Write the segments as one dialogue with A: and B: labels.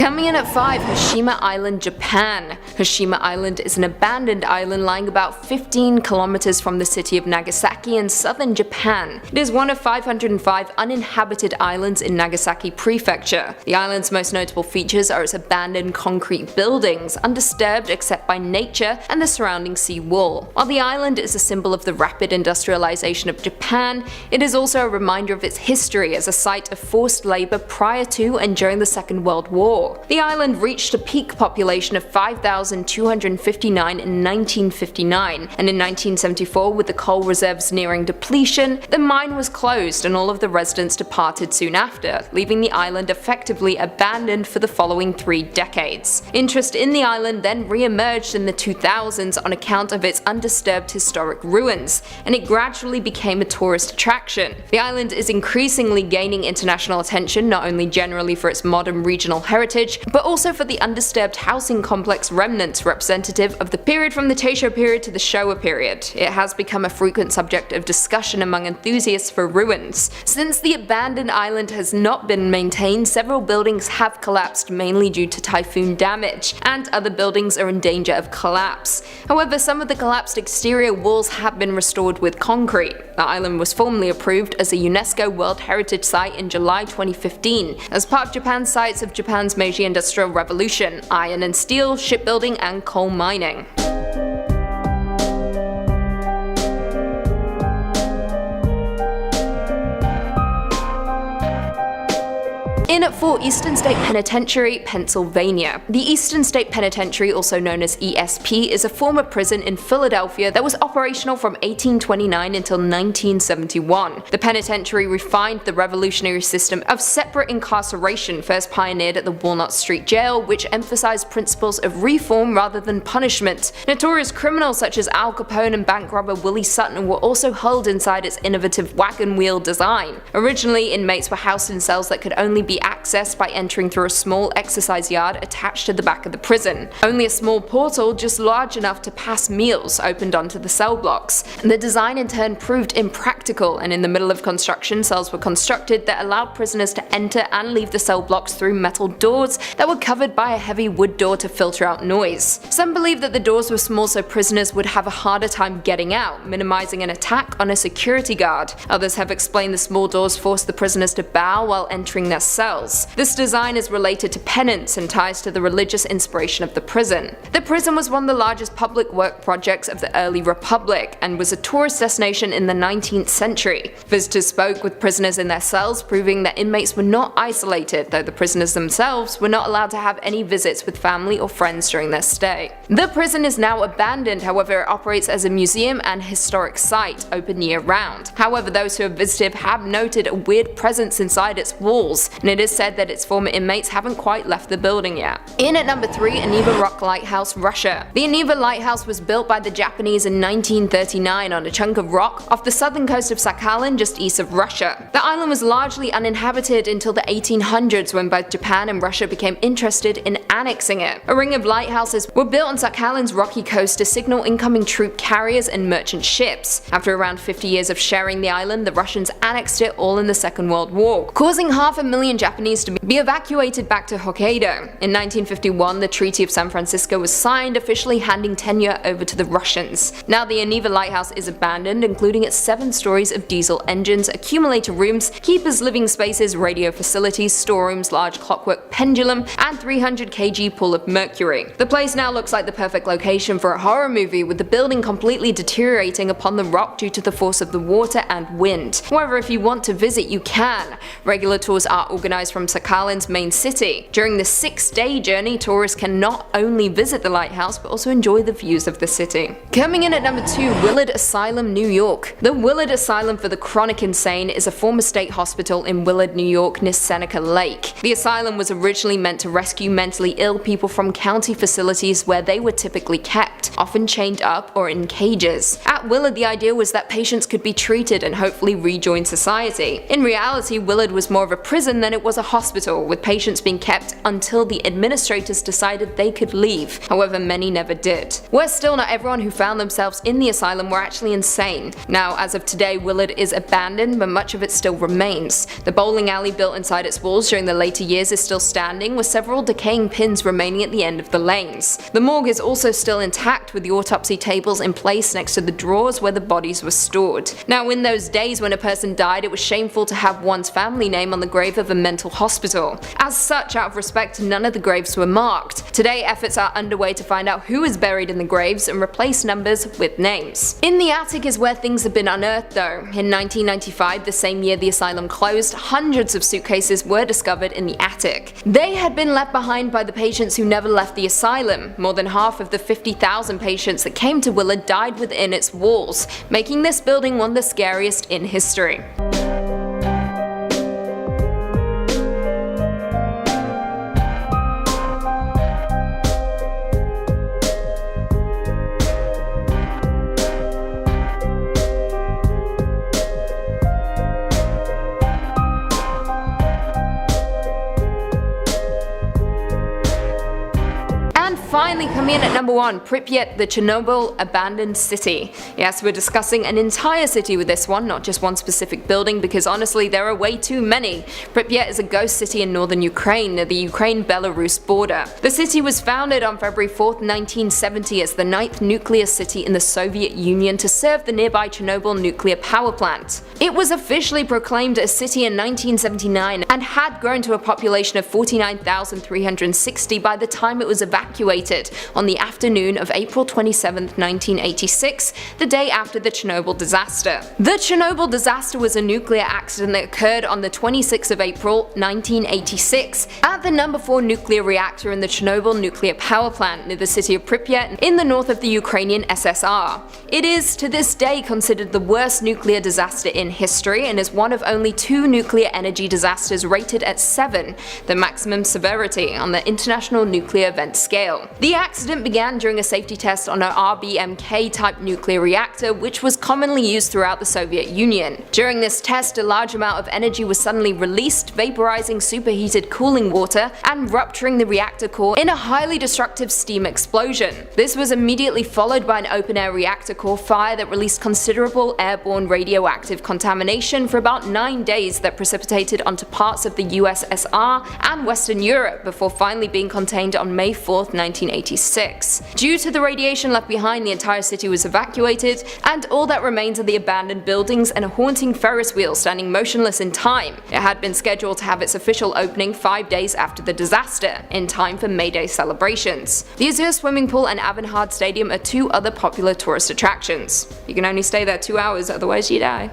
A: Coming in at 5, Hashima Island, Japan. Hashima Island is an abandoned island lying about 15 kilometers from the city of Nagasaki in southern Japan. It is one of 505 uninhabited islands in Nagasaki Prefecture. The island's most notable features are its abandoned concrete buildings, undisturbed except by nature and the surrounding sea wall. While the island is a symbol of the rapid industrialization of Japan, it is also a reminder of its history as a site of forced labor prior to and during the Second World War. The island reached a peak population of 5,259 in 1959, and in 1974, with the coal reserves nearing depletion, the mine was closed and all of the residents departed soon after, leaving the island effectively abandoned for the following 3 decades. Interest in the island then re-emerged in the 2000s on account of its undisturbed historic ruins, and it gradually became a tourist attraction. The island is increasingly gaining international attention, not only generally for its modern regional heritage, but also for the undisturbed housing complex remnants representative of the period from the Taisho period to the Showa period. It has become a frequent subject of discussion among enthusiasts for ruins. Since the abandoned island has not been maintained, several buildings have collapsed mainly due to typhoon damage, and other buildings are in danger of collapse. However, some of the collapsed exterior walls have been restored with concrete. The island was formally approved as a UNESCO World Heritage Site in July 2015 as part of Japan's sites of Japan's Meiji Industrial Revolution, iron and steel, shipbuilding and coal mining. In at 4, Eastern State Penitentiary, Pennsylvania. The Eastern State Penitentiary, also known as ESP, is a former prison in Philadelphia that was operational from 1829 until 1971. The penitentiary refined the revolutionary system of separate incarceration first pioneered at the Walnut Street Jail, which emphasized principles of reform rather than punishment. Notorious criminals such as Al Capone and bank robber Willie Sutton were also held inside its innovative wagon wheel design. Originally, inmates were housed in cells that could only be accessed by entering through a small exercise yard attached to the back of the prison. Only a small portal, just large enough to pass meals, opened onto the cell blocks. The design in turn proved impractical, and in the middle of construction, cells were constructed that allowed prisoners to enter and leave the cell blocks through metal doors that were covered by a heavy wood door to filter out noise. Some believe that the doors were small so prisoners would have a harder time getting out, minimizing an attack on a security guard. Others have explained the small doors forced the prisoners to bow while entering their cells. This design is related to penance and ties to the religious inspiration of the prison. The prison was one of the largest public work projects of the early Republic and was a tourist destination in the 19th century. Visitors spoke with prisoners in their cells, proving that inmates were not isolated, though the prisoners themselves were not allowed to have any visits with family or friends during their stay. The prison is now abandoned, however it operates as a museum and historic site, open year-round. However, those who have visited have noted a weird presence inside its walls, and it is said that its former inmates haven't quite left the building yet. In at number 3, Aniva Rock Lighthouse, Russia. The Aniva Lighthouse was built by the Japanese in 1939 on a chunk of rock off the southern coast of Sakhalin just east of Russia. The island was largely uninhabited until the 1800s when both Japan and Russia became interested in annexing it. A ring of lighthouses were built on Sakhalin's rocky coast to signal incoming troop carriers and merchant ships. After around 50 years of sharing the island, the Russians annexed it all in the Second World War, causing 500,000 Japanese to be evacuated back to Hokkaido. In 1951, the Treaty of San Francisco was signed, officially handing tenure over to the Russians. Now the Aniva Lighthouse is abandoned, including its 7 stories of diesel engines, accumulator rooms, keepers' living spaces, radio facilities, storerooms, large clockwork pendulum, and 300 kg pool of mercury. The place now looks like the perfect location for a horror movie, with the building completely deteriorating upon the rock due to the force of the water and wind. However, if you want to visit, you can. Regular tours are organized from Sakhalin's main city. During the 6-day journey, tourists can not only visit the lighthouse but also enjoy the views of the city. Coming in at number 2, Willard Asylum, New York. The Willard Asylum for the Chronic Insane is a former state hospital in Willard, New York near Seneca Lake. The asylum was originally meant to rescue mentally ill people from county facilities where they were typically kept. kept, often chained up or in cages. At Willard, the idea was that patients could be treated and hopefully rejoin society. In reality, Willard was more of a prison than it was a hospital, with patients being kept until the administrators decided they could leave. However, many never did. Worse still, not everyone who found themselves in the asylum were actually insane. Now, as of today, Willard is abandoned, but much of it still remains. The bowling alley built inside its walls during the later years is still standing, with several decaying pins remaining at the end of the lanes. The morgue is also still intact, with the autopsy tables in place next to the drawers where the bodies were stored. Now, in those days when a person died, it was shameful to have one's family name on the grave of a mental hospital. As such, out of respect, none of the graves were marked. Today, efforts are underway to find out who is buried in the graves and replace numbers with names. In the attic is where things have been unearthed though. In 1995, the same year the asylum closed, hundreds of suitcases were discovered in the attic. They had been left behind by the patients who never left the asylum. More than half of the 50,000 patients that came to Willard died within its walls, making this building one of the scariest in history. Finally coming in at number 1, Pripyat, the Chernobyl abandoned city. Yes, we're discussing an entire city with this one, not just one specific building, because honestly there are way too many. Pripyat is a ghost city in northern Ukraine, near the Ukraine-Belarus border. The city was founded on February 4th, 1970 as the 9th nuclear city in the Soviet Union to serve the nearby Chernobyl nuclear power plant. It was officially proclaimed a city in 1979 and had grown to a population of 49,360 by the time it was evacuated on the afternoon of April 27, 1986, the day after the Chernobyl disaster. The Chernobyl disaster was a nuclear accident that occurred on the 26th of April 1986 at the number 4 nuclear reactor in the Chernobyl nuclear power plant near the city of Pripyat in the north of the Ukrainian SSR. It is to this day considered the worst nuclear disaster in history and is one of only 2 nuclear energy disasters rated at 7, the maximum severity on the International Nuclear Event Scale. The accident began during a safety test on an RBMK-type nuclear reactor, which was commonly used throughout the Soviet Union. During this test, a large amount of energy was suddenly released, vaporizing superheated cooling water and rupturing the reactor core in a highly destructive steam explosion. This was immediately followed by an open-air reactor core fire that released considerable airborne radioactive contamination for about 9 days that precipitated onto parts of the USSR and Western Europe before finally being contained on May 4th, 1986. Due to the radiation left behind, the entire city was evacuated, and all that remains are the abandoned buildings and a haunting Ferris wheel standing motionless in time. It had been scheduled to have its official opening 5 days after the disaster, in time for May Day celebrations. The Azure swimming pool and Avanhard Stadium are 2 other popular tourist attractions. You can only stay there 2 hours, otherwise you die.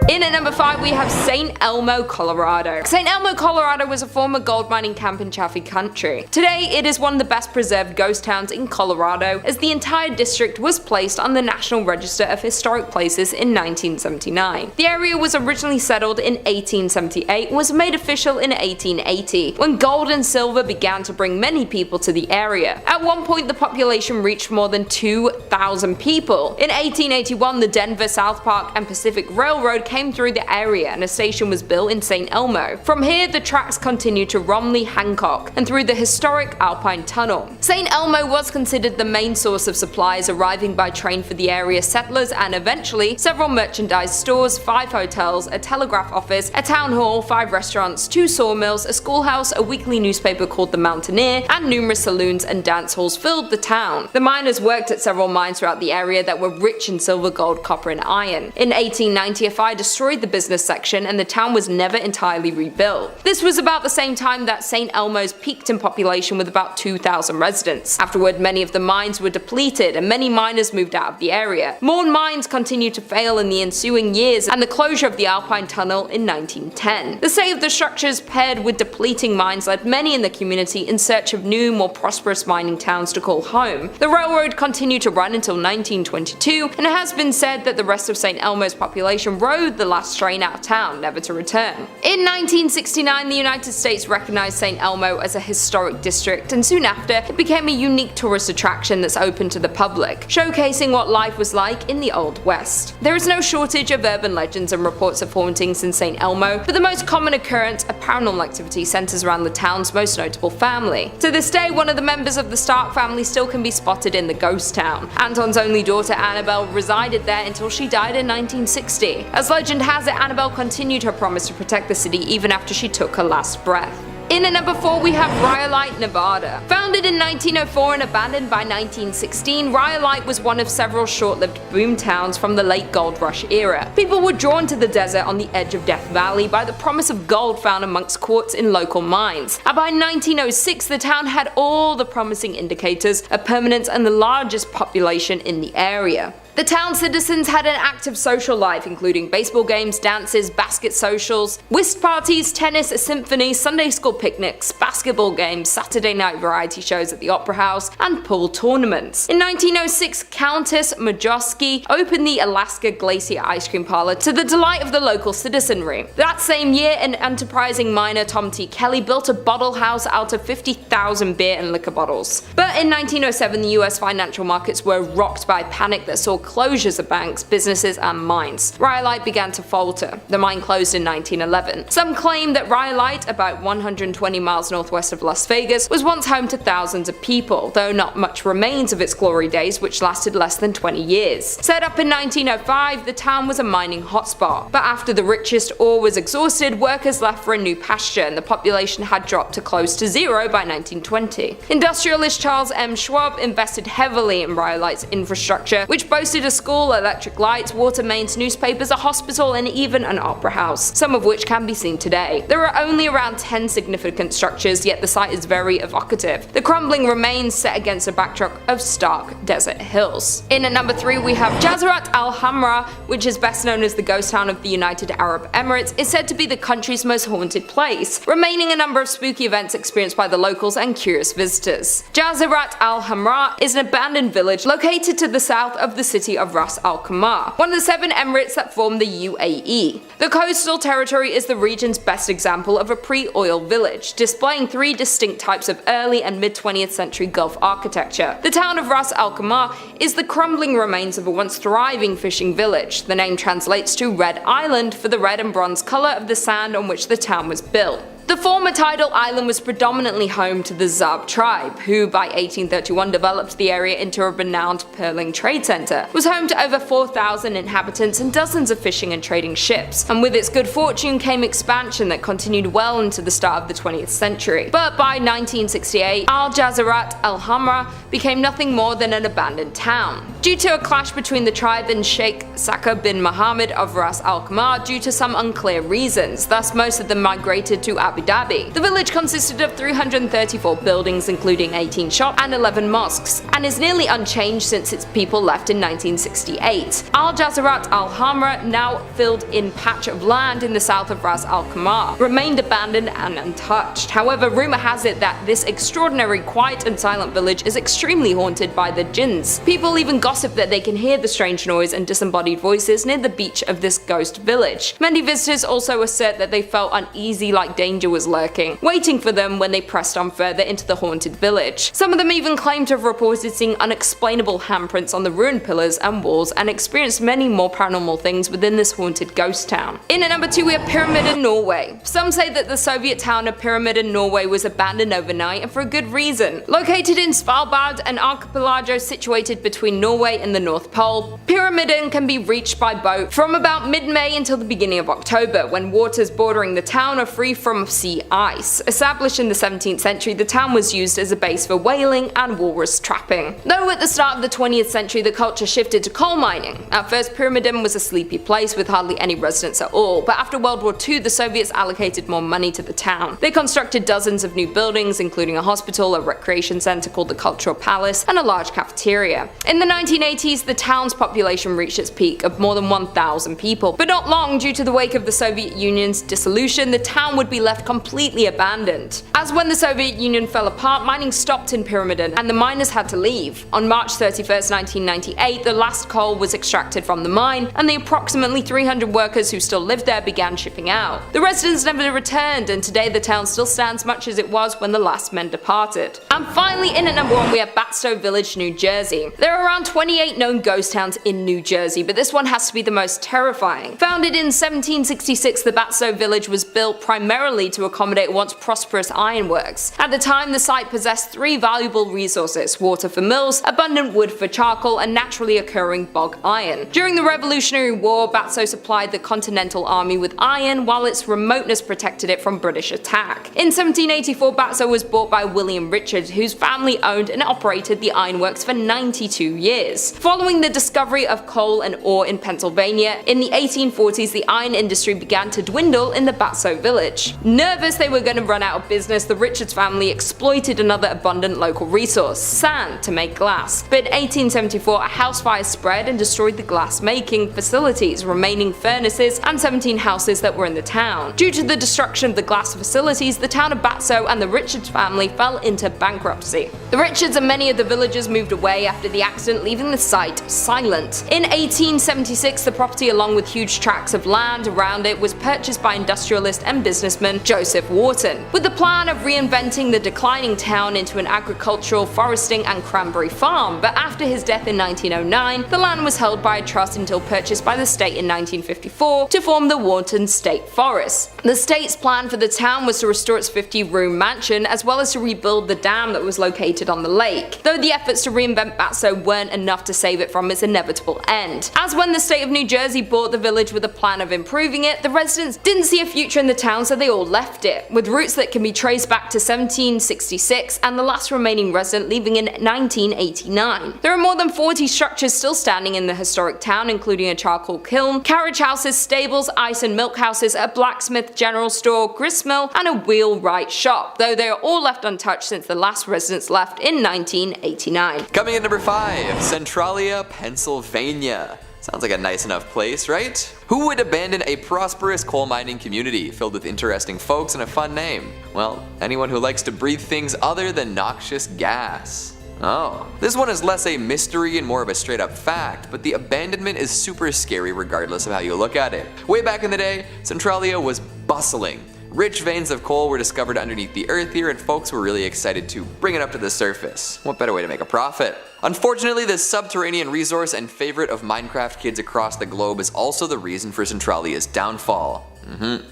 A: In at number 5 we have St. Elmo, Colorado. St. Elmo, Colorado was a former gold mining camp in Chaffee Country. Today it is one of the best preserved ghost towns in Colorado, as the entire district was placed on the National Register of Historic Places in 1979. The area was originally settled in 1878 and was made official in 1880, when gold and silver began to bring many people to the area. At one point the population reached more than 2,000 people. In 1881 the Denver, South Park and Pacific Railroad came through the area and a station was built in St. Elmo. From here the tracks continued to Romley, Hancock and through the historic Alpine Tunnel. St. Elmo was considered the main source of supplies arriving by train for the area settlers, and eventually several merchandise stores, 5 hotels, a telegraph office, a town hall, 5 restaurants, 2 sawmills, a schoolhouse, a weekly newspaper called The Mountaineer, and numerous saloons and dance halls filled the town. The miners worked at several mines throughout the area that were rich in silver, gold, copper and iron. In 1890 a fire destroyed destroyed the business section and the town was never entirely rebuilt. This was about the same time that St. Elmo's peaked in population with about 2,000 residents. Afterward, many of the mines were depleted and many miners moved out of the area. More mines continued to fail in the ensuing years and the closure of the Alpine Tunnel in 1910. The state of the structures paired with depleting mines led many in the community in search of new, more prosperous mining towns to call home. The railroad continued to run until 1922, and it has been said that the rest of St. Elmo's population rode the last train out of town, never to return. In 1969, the United States recognized St. Elmo as a historic district, and soon after, it became a unique tourist attraction that's open to the public, showcasing what life was like in the Old West. There is no shortage of urban legends and reports of hauntings in St. Elmo, but the most common occurrence of paranormal activity centers around the town's most notable family. To this day, one of the members of the Stark family still can be spotted in the ghost town. Anton's only daughter Annabelle resided there until she died in 1960. As legend has it, Annabelle continued her promise to protect the city even after she took her last breath. In at number 4 we have Rhyolite, Nevada. Founded in 1904 and abandoned by 1916, Rhyolite was one of several short-lived boom towns from the late gold rush era. People were drawn to the desert on the edge of Death Valley by the promise of gold found amongst quartz in local mines. And by 1906 the town had all the promising indicators of permanence and the largest population in the area. The town's citizens had an active social life, including baseball games, dances, basket socials, whist parties, tennis, a symphony, Sunday school picnics, basketball games, Saturday night variety shows at the Opera House, and pool tournaments. In 1906, Countess Majowski opened the Alaska Glacier Ice Cream Parlor to the delight of the local citizenry. That same year, an enterprising miner, Tom T. Kelly, built a bottle house out of 50,000 beer and liquor bottles. But in 1907, the US financial markets were rocked by panic that saw closures of banks, businesses, and mines. Rhyolite began to falter. The mine closed in 1911. Some claim that Rhyolite, about 120 miles northwest of Las Vegas, was once home to thousands of people, though not much remains of its glory days, which lasted less than 20 years. Set up in 1905, the town was a mining hotspot, but after the richest ore was exhausted, workers left for a new pasture, and the population had dropped to close to zero by 1920. Industrialist Charles M. Schwab invested heavily in Rhyolite's infrastructure, which boasted a school, electric lights, water mains, newspapers, a hospital, and even an opera house, some of which can be seen today. There are only around 10 significant structures, yet the site is very evocative. The crumbling remains set against a backdrop of stark desert hills. In at number 3 we have Jazrat al-Hamra, which is best known as the ghost town of the United Arab Emirates, is said to be the country's most haunted place, remaining a number of spooky events experienced by the locals and curious visitors. Jazrat al-Hamra is an abandoned village located to the south of the city of Ras Al Khaimah, one of the 7 emirates that form the UAE. The coastal territory is the region's best example of a pre-oil village, displaying 3 distinct types of early and mid-20th century Gulf architecture. The town of Ras Al Khaimah is the crumbling remains of a once thriving fishing village. The name translates to Red Island for the red and bronze color of the sand on which the town was built. The former tidal island was predominantly home to the Zab tribe, who by 1831 developed the area into a renowned pearling trade center, was home to over 4,000 inhabitants and dozens of fishing and trading ships, and with its good fortune came expansion that continued well into the start of the 20th century. But by 1968, Al-Jazrat al-Hamra became nothing more than an abandoned town, due to a clash between the tribe and Sheikh Saka bin Mohammed of Ras Al Khaimah due to some unclear reasons. Thus, most of them migrated to Abu Dhabi. The village consisted of 334 buildings, including 18 shops and 11 mosques, and is nearly unchanged since its people left in 1968. Al-Jazrat al-Hamra, now filled-in patch of land in the south of Ras Al Khaimah, remained abandoned and untouched. However, rumor has it that this extraordinary quiet and silent village is extremely haunted by the jinns. People even gossip that they can hear the strange noise and disembodied voices near the beach of this ghost village. Many visitors also assert that they felt uneasy, like danger was lurking, waiting for them when they pressed on further into the haunted village. Some of them even claim to have reported seeing unexplainable handprints on the ruined pillars and walls and experienced many more paranormal things within this haunted ghost town. In at number 2 we have Pyramid in Norway. Some say that the Soviet town of Pyramid in Norway was abandoned overnight, and for a good reason. Located in Svalbard, an archipelago situated between Norway and the North Pole, Pyramiden can be reached by boat from about mid-May until the beginning of October, when waters bordering the town are free from sea ice. Established in the 17th century, the town was used as a base for whaling and walrus trapping. Though at the start of the 20th century the culture shifted to coal mining. At first, Pyramiden was a sleepy place with hardly any residents at all, but after World War II the Soviets allocated more money to the town. They constructed dozens of new buildings, including a hospital, a recreation center called the Cultural Palace, and a large cafeteria. In the 1980s, the town's population reached its peak of more than 1,000 people, but not long, due to the wake of the Soviet Union's dissolution, the town would be left completely abandoned. As when the Soviet Union fell apart, mining stopped in Pyramiden, and the miners had to leave. On March 31st, 1998, the last coal was extracted from the mine, and the approximately 300 workers who still lived there began shipping out. The residents never returned, and today the town still stands much as it was when the last men departed. And finally, in at number 1 we have Batstow Village, New Jersey. There are around 28 known ghost towns in New Jersey, but this one has to be the most terrifying. Founded in 1766, the Batstow Village was built primarily to accommodate once prosperous ironworks. At the time, the site possessed 3 valuable resources: water for mills, abundant wood for charcoal, and naturally occurring bog iron. During the Revolutionary War, Batstow supplied the Continental Army with iron, while its remoteness protected it from British attack. In 1784, Batstow was bought by William Richard, whose family owned and operated the ironworks for 92 years. Following the discovery of coal and ore in Pennsylvania, in the 1840s the iron industry began to dwindle in the Batstow village. Nervous they were going to run out of business, the Richards family exploited another abundant local resource, sand, to make glass. But in 1874 a house fire spread and destroyed the glass making facilities, remaining furnaces, and 17 houses that were in the town. Due to the destruction of the glass facilities, the town of Batstow and the Richards family fell into bankruptcy. The Richards and many of the villagers moved away after the accident, leaving the site silent. In 1876 the property, along with huge tracts of land around it, was purchased by industrialist and businessman Joseph Wharton, with the plan of reinventing the declining town into an agricultural, foresting, and cranberry farm. But after his death in 1909, the land was held by a trust until purchased by the state in 1954 to form the Wharton State Forest. The state's plan for the town was to restore its 50-room mansion, as well as to rebuild the dam that was located on the lake, though the efforts to reinvent Batstow weren't enough to save it from its inevitable end. As when the state of New Jersey bought the village with a plan of improving it, the residents didn't see a future in the town, so they all left it, with roots that can be traced back to 1766 and the last remaining resident leaving in 1989. There are more than 40 structures still standing in the historic town, including a charcoal kiln, carriage houses, stables, ice and milk houses, a blacksmith, general store, gristmill, and a wheelwright shop, though they are all left untouched since the last residents left in 1989.
B: Coming in number 5, Centralia, Pennsylvania. Sounds like a nice enough place, right? Who would abandon a prosperous coal mining community filled with interesting folks and a fun name? Well, anyone who likes to breathe things other than noxious gas. Oh. This one is less a mystery and more of a straight up fact, but the abandonment is super scary regardless of how you look at it. Way back in the day, Centralia was bustling. Rich veins of coal were discovered underneath the earth here, and folks were really excited to bring it up to the surface. What better way to make a profit? Unfortunately, this subterranean resource and favorite of Minecraft kids across the globe is also the reason for Centralia's downfall.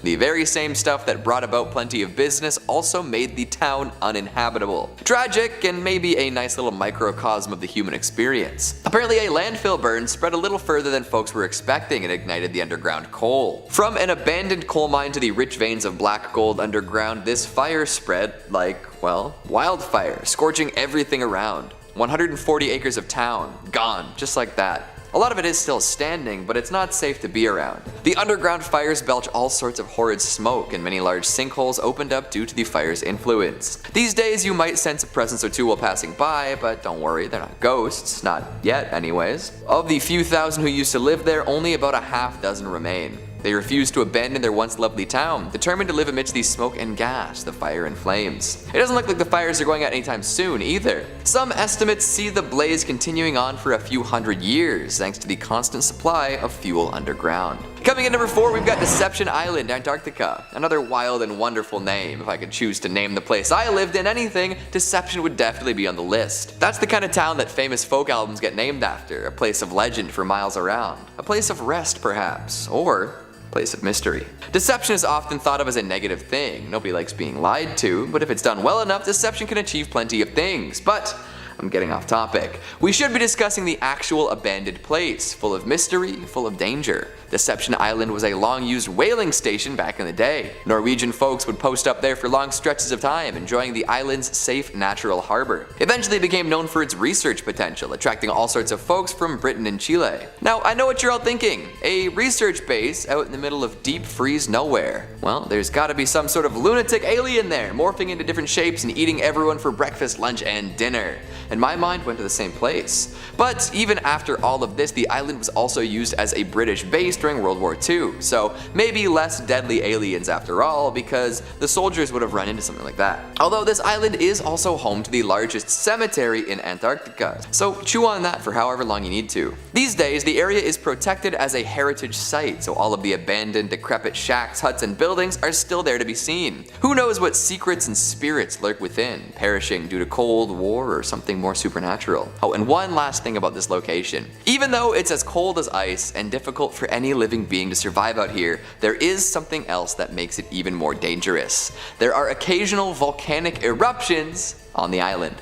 B: The very same stuff that brought about plenty of business also made the town uninhabitable. Tragic, and maybe a nice little microcosm of the human experience. Apparently a landfill burn spread a little further than folks were expecting and ignited the underground coal. From an abandoned coal mine to the rich veins of black gold underground, this fire spread like, well, wildfire, scorching everything around. 140 acres of town, gone, just like that. A lot of it is still standing, but it's not safe to be around. The underground fires belch all sorts of horrid smoke, and many large sinkholes opened up due to the fire's influence. These days you might sense a presence or two while passing by, but don't worry, they're not ghosts, not yet anyways. Of the few thousand who used to live there, only about a half dozen remain. They refused to abandon their once lovely town, determined to live amidst the smoke and gas, the fire and flames. It doesn't look like the fires are going out anytime soon either. Some estimates see the blaze continuing on for a few hundred years, thanks to the constant supply of fuel underground. Coming in number 4, we've got Deception Island, Antarctica. Another wild and wonderful name. If I could choose to name the place I lived in anything, Deception would definitely be on the list. That's the kind of town that famous folk albums get named after, a place of legend for miles around. A place of rest, perhaps, or place of mystery. Deception is often thought of as a negative thing. Nobody likes being lied to, but if it's done well enough, deception can achieve plenty of things. But I'm getting off topic. We should be discussing the actual abandoned place, full of mystery, full of danger. Deception Island was a long-used whaling station back in the day. Norwegian folks would post up there for long stretches of time, enjoying the island's safe natural harbor. Eventually it became known for its research potential, attracting all sorts of folks from Britain and Chile. Now, I know what you're all thinking. A research base out in the middle of deep freeze nowhere. Well, there's gotta be some sort of lunatic alien there, morphing into different shapes and eating everyone for breakfast, lunch, and dinner. And my mind went to the same place. But even after all of this, the island was also used as a British base during World War II, so maybe less deadly aliens after all, because the soldiers would have run into something like that. Although this island is also home to the largest cemetery in Antarctica, so chew on that for however long you need to. These days, the area is protected as a heritage site, so all of the abandoned, decrepit shacks, huts, and buildings are still there to be seen. Who knows what secrets and spirits lurk within, perishing due to Cold War or something more supernatural. Oh, and one last thing about this location. Even though it's as cold as ice and difficult for any living being to survive out here, there is something else that makes it even more dangerous. There are occasional volcanic eruptions on the island.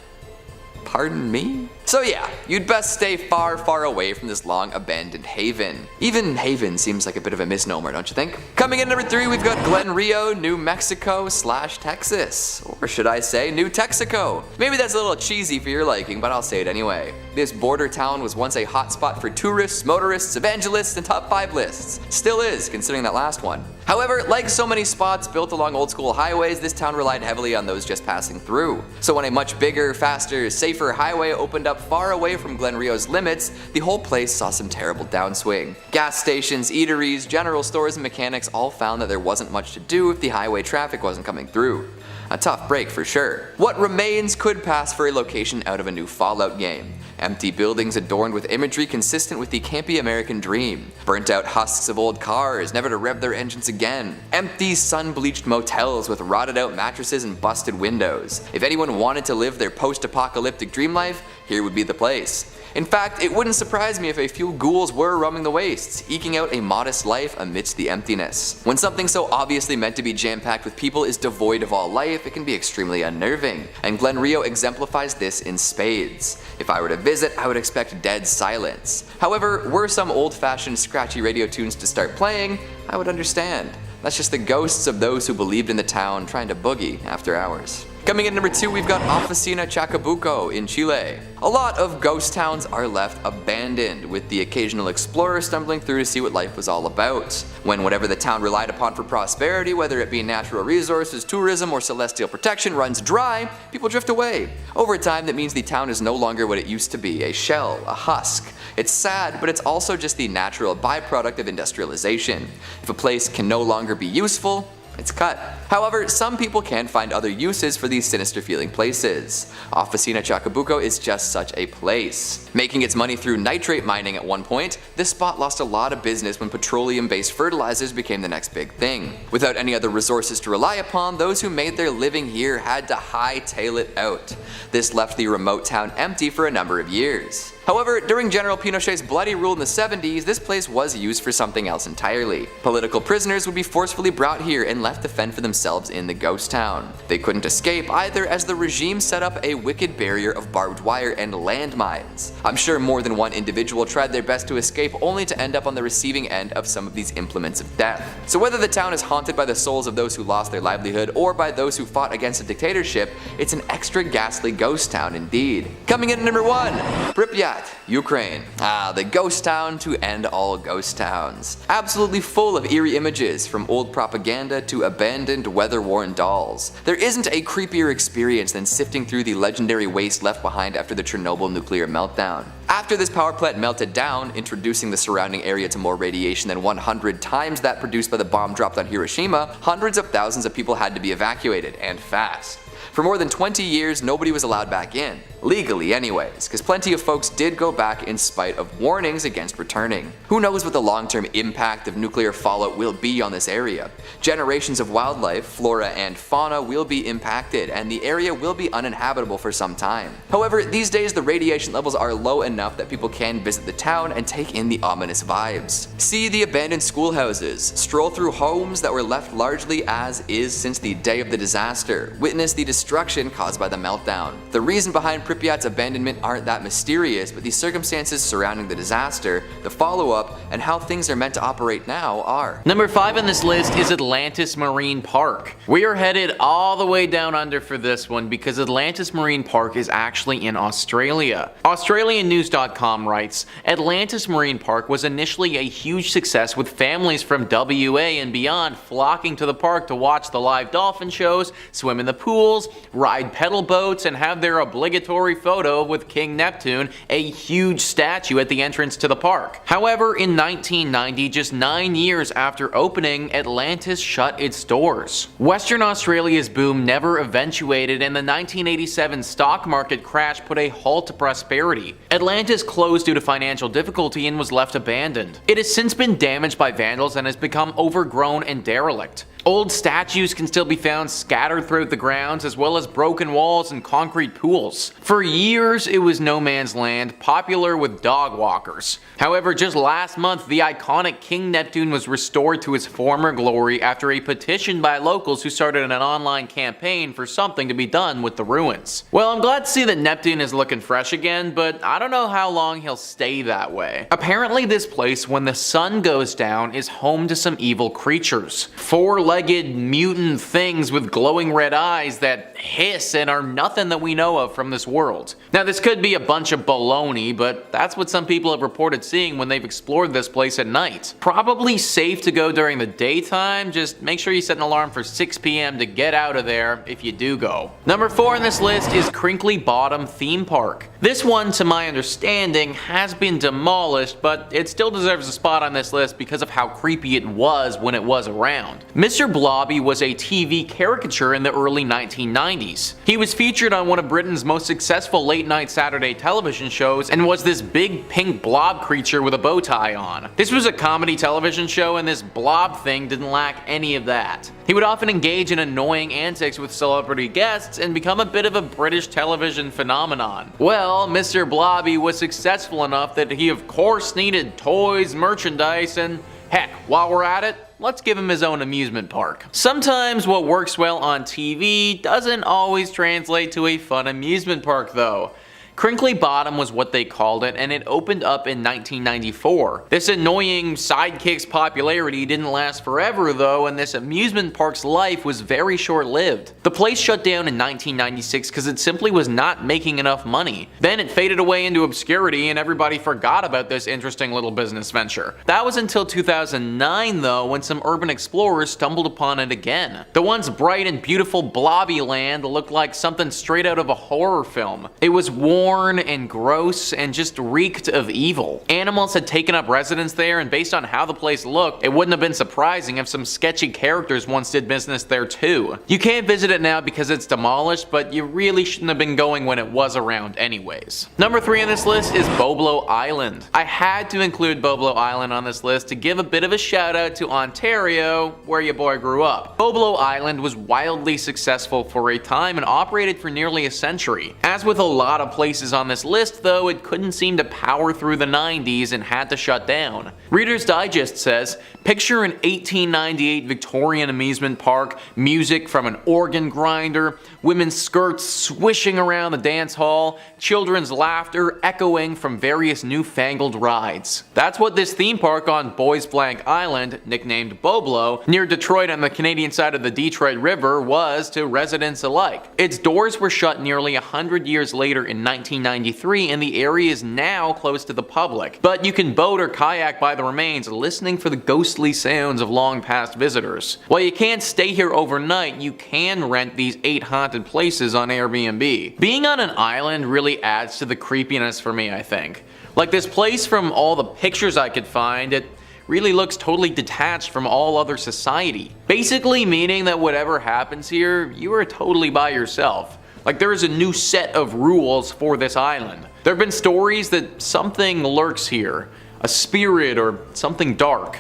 B: Pardon me? So yeah, you'd best stay far, far away from this long abandoned haven. Even haven seems like a bit of a misnomer, don't you think? Coming in number 3, we've got Glen Rio, New Mexico / Texas. Or should I say New Texaco? Maybe that's a little cheesy for your liking, but I'll say it anyway. This border town was once a hotspot for tourists, motorists, evangelists, and top 5 lists. Still is, considering that last one. However, like so many spots built along old school highways, this town relied heavily on those just passing through. So when a much bigger, faster, safer highway opened up far away from Glen Rio's limits, the whole place saw some terrible downswing. Gas stations, eateries, general stores, and mechanics all found that there wasn't much to do if the highway traffic wasn't coming through. A tough break for sure. What remains could pass for a location out of a new Fallout game. Empty buildings adorned with imagery consistent with the campy American dream. Burnt out husks of old cars, never to rev their engines again. Empty sun-bleached motels with rotted out mattresses and busted windows. If anyone wanted to live their post-apocalyptic dream life, here would be the place. In fact, it wouldn't surprise me if a few ghouls were roaming the wastes, eking out a modest life amidst the emptiness. When something so obviously meant to be jam-packed with people is devoid of all life, it can be extremely unnerving, and Glen Rio exemplifies this in spades. If I were to visit, I would expect dead silence. However, were some old-fashioned scratchy radio tunes to start playing, I would understand. That's just the ghosts of those who believed in the town trying to boogie after hours. Coming in number 2, we've got Oficina Chacabuco in Chile. A lot of ghost towns are left abandoned, with the occasional explorer stumbling through to see what life was all about. When whatever the town relied upon for prosperity, whether it be natural resources, tourism, or celestial protection, runs dry, people drift away. Over time, that means the town is no longer what it used to be, a shell, a husk. It's sad, but it's also just the natural byproduct of industrialization. If a place can no longer be useful, it's cut. However, some people can find other uses for these sinister feeling places. Oficina Chacabuco is just such a place. Making its money through nitrate mining at one point, this spot lost a lot of business when petroleum-based fertilizers became the next big thing. Without any other resources to rely upon, those who made their living here had to hightail it out. This left the remote town empty for a number of years. However, during General Pinochet's bloody rule in the 70s, this place was used for something else entirely. Political prisoners would be forcefully brought here and left to fend for themselves in the ghost town. They couldn't escape either, as the regime set up a wicked barrier of barbed wire and landmines. I'm sure more than one individual tried their best to escape, only to end up on the receiving end of some of these implements of death. So whether the town is haunted by the souls of those who lost their livelihood or by those who fought against a dictatorship, it's an extra ghastly ghost town indeed. Coming in at number 1, Pripyat, Ukraine. The ghost town to end all ghost towns. Absolutely full of eerie images, from old propaganda to abandoned, weather-worn dolls. There isn't a creepier experience than sifting through the legendary waste left behind after the Chernobyl nuclear meltdown. After this power plant melted down, introducing the surrounding area to more radiation than 100 times that produced by the bomb dropped on Hiroshima, hundreds of thousands of people had to be evacuated, and fast. For more than 20 years, nobody was allowed back in. Legally anyways, because plenty of folks did go back in spite of warnings against returning. Who knows what the long-term impact of nuclear fallout will be on this area. Generations of wildlife, flora and fauna will be impacted, and the area will be uninhabitable for some time. However, these days the radiation levels are low enough that people can visit the town and take in the ominous vibes. See the abandoned schoolhouses, stroll through homes that were left largely as is since the day of the disaster, witness the destruction caused by the meltdown. The reason behind Pripyat's abandonment aren't that mysterious, but the circumstances surrounding the disaster, the follow-up, and how things are meant to operate now are.
C: Number 5 on this list is Atlantis Marine Park. We are headed all the way down under for this one because Atlantis Marine Park is actually in Australia. AustralianNews.com writes, Atlantis Marine Park was initially a huge success with families from WA and beyond flocking to the park to watch the live dolphin shows, swim in the pools, ride pedal boats, and have their obligatory photo with King Neptune, a huge statue at the entrance to the park. However, in 1990, just 9 years after opening, Atlantis shut its doors. Western Australia's boom never eventuated, and the 1987 stock market crash put a halt to prosperity. Atlantis closed due to financial difficulty and was left abandoned. It has since been damaged by vandals and has become overgrown and derelict. Old statues can still be found scattered throughout the grounds, as well as broken walls and concrete pools. For years, it was no man's land, popular with dog walkers. However, just last month, the iconic King Neptune was restored to his former glory after a petition by locals who started an online campaign for something to be done with the ruins. Well, I'm glad to see that Neptune is looking fresh again, but I don't know how long he'll stay that way. Apparently, this place, when the sun goes down, is home to some evil creatures. Four-legged mutant things with glowing red eyes that hiss and are nothing that we know of from this world. Now, this could be a bunch of baloney, but that's what some people have reported seeing when they've explored this place at night. Probably safe to go during the daytime, just make sure you set an alarm for 6 p.m. to get out of there if you do go. Number 4 on this list is Crinkly Bottom Theme Park. This one, to my understanding, has been demolished, but it still deserves a spot on this list because of how creepy it was when it was around. Mr. Blobby was a TV caricature in the early 1990s. He was featured on one of Britain's most successful late-night Saturday television shows and was this big pink blob creature with a bow tie on. This was a comedy television show, and this blob thing didn't lack any of that. He would often engage in annoying antics with celebrity guests and become a bit of a British television phenomenon. Well, Mr. Blobby was successful enough that he of course needed toys, merchandise, and heck, while we're at it, let's give him his own amusement park. Sometimes what works well on TV doesn't always translate to a fun amusement park though. Crinkly Bottom was what they called it, and it opened up in 1994. This annoying sidekick's popularity didn't last forever though, and this amusement park's life was very short-lived. The place shut down in 1996 because it simply was not making enough money. Then it faded away into obscurity and everybody forgot about this interesting little business venture. That was until 2009 though, when some urban explorers stumbled upon it again. The once bright and beautiful blobby land looked like something straight out of a horror film. It was worn and gross and just reeked of evil. Animals had taken up residence there, and based on how the place looked, it wouldn't have been surprising if some sketchy characters once did business there too. You can't visit it now because it's demolished, but you really shouldn't have been going when it was around anyways. Number 3 on this list is Boblo Island. I had to include Boblo Island on this list to give a bit of a shout out to Ontario, where your boy grew up. Boblo Island was wildly successful for a time and operated for nearly a century. As with a lot of places on this list though, it couldn't seem to power through the 90s and had to shut down. Reader's Digest says, picture an 1898 Victorian amusement park, music from an organ grinder, women's skirts swishing around the dance hall, children's laughter echoing from various newfangled rides. That's what this theme park on Boys Blank Island, nicknamed Boblo, near Detroit on the Canadian side of the Detroit River, was to residents alike. Its doors were shut nearly 100 years later in 1993, and the area is now close to the public. But you can boat or kayak by the remains, listening for the ghostly sounds of long past visitors. While you can't stay here overnight, you can rent these 8 haunted places on Airbnb. Being on an island really adds to the creepiness for me, I think. Like this place, from all the pictures I could find, it really looks totally detached from all other society. Basically meaning that whatever happens here, you are totally by yourself. Like there is a new set of rules for this island. There have been stories that something lurks here, a spirit or something dark.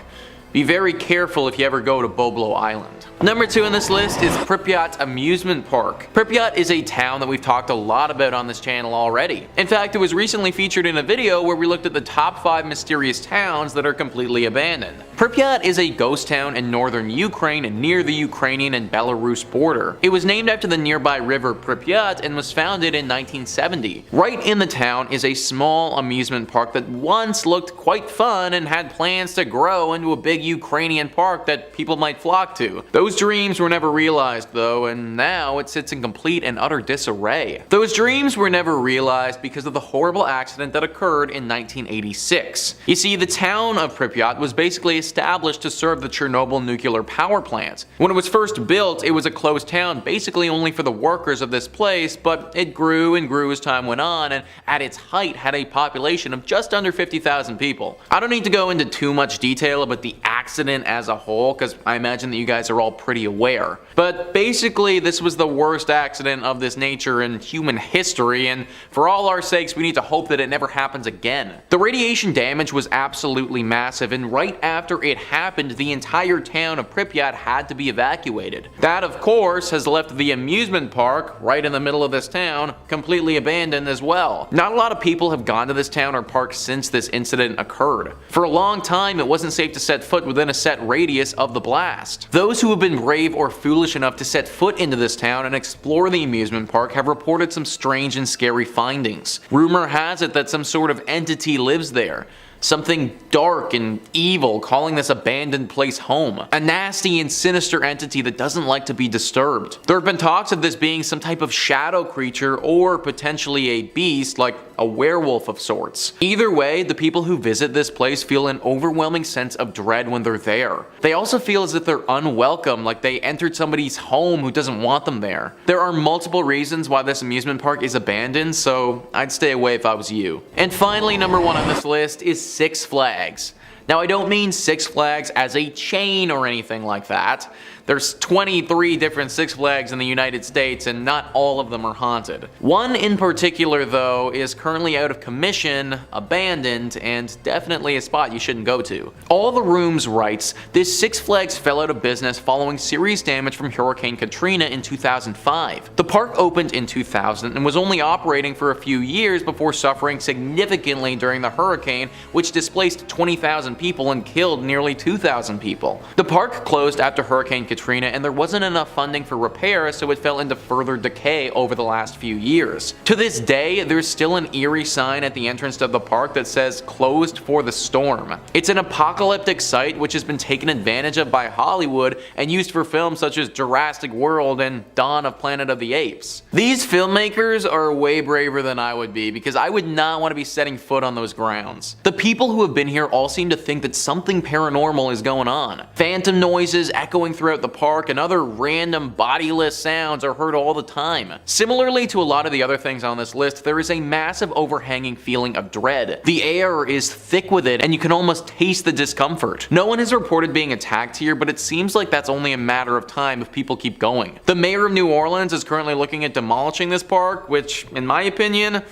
C: Be very careful if you ever go to Boblo Island. Number 2 on this list is Pripyat Amusement Park. Pripyat is a town that we've talked a lot about on this channel already. In fact, it was recently featured in a video where we looked at the top 5 mysterious towns that are completely abandoned. Pripyat is a ghost town in northern Ukraine near the Ukrainian and Belarus border. It was named after the nearby river Pripyat and was founded in 1970. Right in the town is a small amusement park that once looked quite fun and had plans to grow into a big Ukrainian park that people might flock to. Those dreams were never realized though, and now it sits in complete and utter disarray. Those dreams were never realized because of the horrible accident that occurred in 1986. You see, the town of Pripyat was basically established to serve the Chernobyl nuclear power plant. When it was first built, it was a closed town basically only for the workers of this place, but it grew and grew as time went on, and at its height had a population of just under 50,000 people. I don't need to go into too much detail about the accident as a whole, because I imagine that you guys are all pretty aware. But basically, this was the worst accident of this nature in human history, and for all our sakes, we need to hope that it never happens again. The radiation damage was absolutely massive, and right after it happened, the entire town of Pripyat had to be evacuated. That, of course, has left the amusement park, right in the middle of this town, completely abandoned as well. Not a lot of people have gone to this town or park since this incident occurred. For a long time, it wasn't safe to set foot within a set radius of the blast. Those who have been brave or foolish enough to set foot into this town and explore the amusement park have reported some strange and scary findings. Rumor has it that some sort of entity lives there. Something dark and evil calling this abandoned place home. A nasty and sinister entity that doesn't like to be disturbed. There have been talks of this being some type of shadow creature or potentially a beast like a werewolf of sorts. Either way, the people who visit this place feel an overwhelming sense of dread when they're there. They also feel as if they're unwelcome, like they entered somebody's home who doesn't want them there. There are multiple reasons why this amusement park is abandoned, so I'd stay away if I was you. And finally, number 1 on this list is Six Flags. Now, I don't mean Six Flags as a chain or anything like that. There's 23 different Six Flags in the United States, and not all of them are haunted. One in particular, though, is currently out of commission, abandoned, and definitely a spot you shouldn't go to. All the Rooms writes, this Six Flags fell out of business following serious damage from Hurricane Katrina in 2005. The park opened in 2000 and was only operating for a few years before suffering significantly during the hurricane, which displaced 20,000 people and killed nearly 2,000 people. The park closed after Hurricane Katrina, and there wasn't enough funding for repair, so it fell into further decay over the last few years. To this day, there's still an eerie sign at the entrance to the park that says closed for the storm. It's an apocalyptic site which has been taken advantage of by Hollywood and used for films such as Jurassic World and Dawn of Planet of the Apes. These filmmakers are way braver than I would be, because I would not want to be setting foot on those grounds. The people who have been here all seem to think that something paranormal is going on. Phantom noises echoing throughout the park and other random bodiless sounds are heard all the time. Similarly to a lot of the other things on this list, there is a massive overhanging feeling of dread. The air is thick with it, and you can almost taste the discomfort. No one has reported being attacked here, but it seems like that's only a matter of time if people keep going. The mayor of New Orleans is currently looking at demolishing this park, which, in my opinion,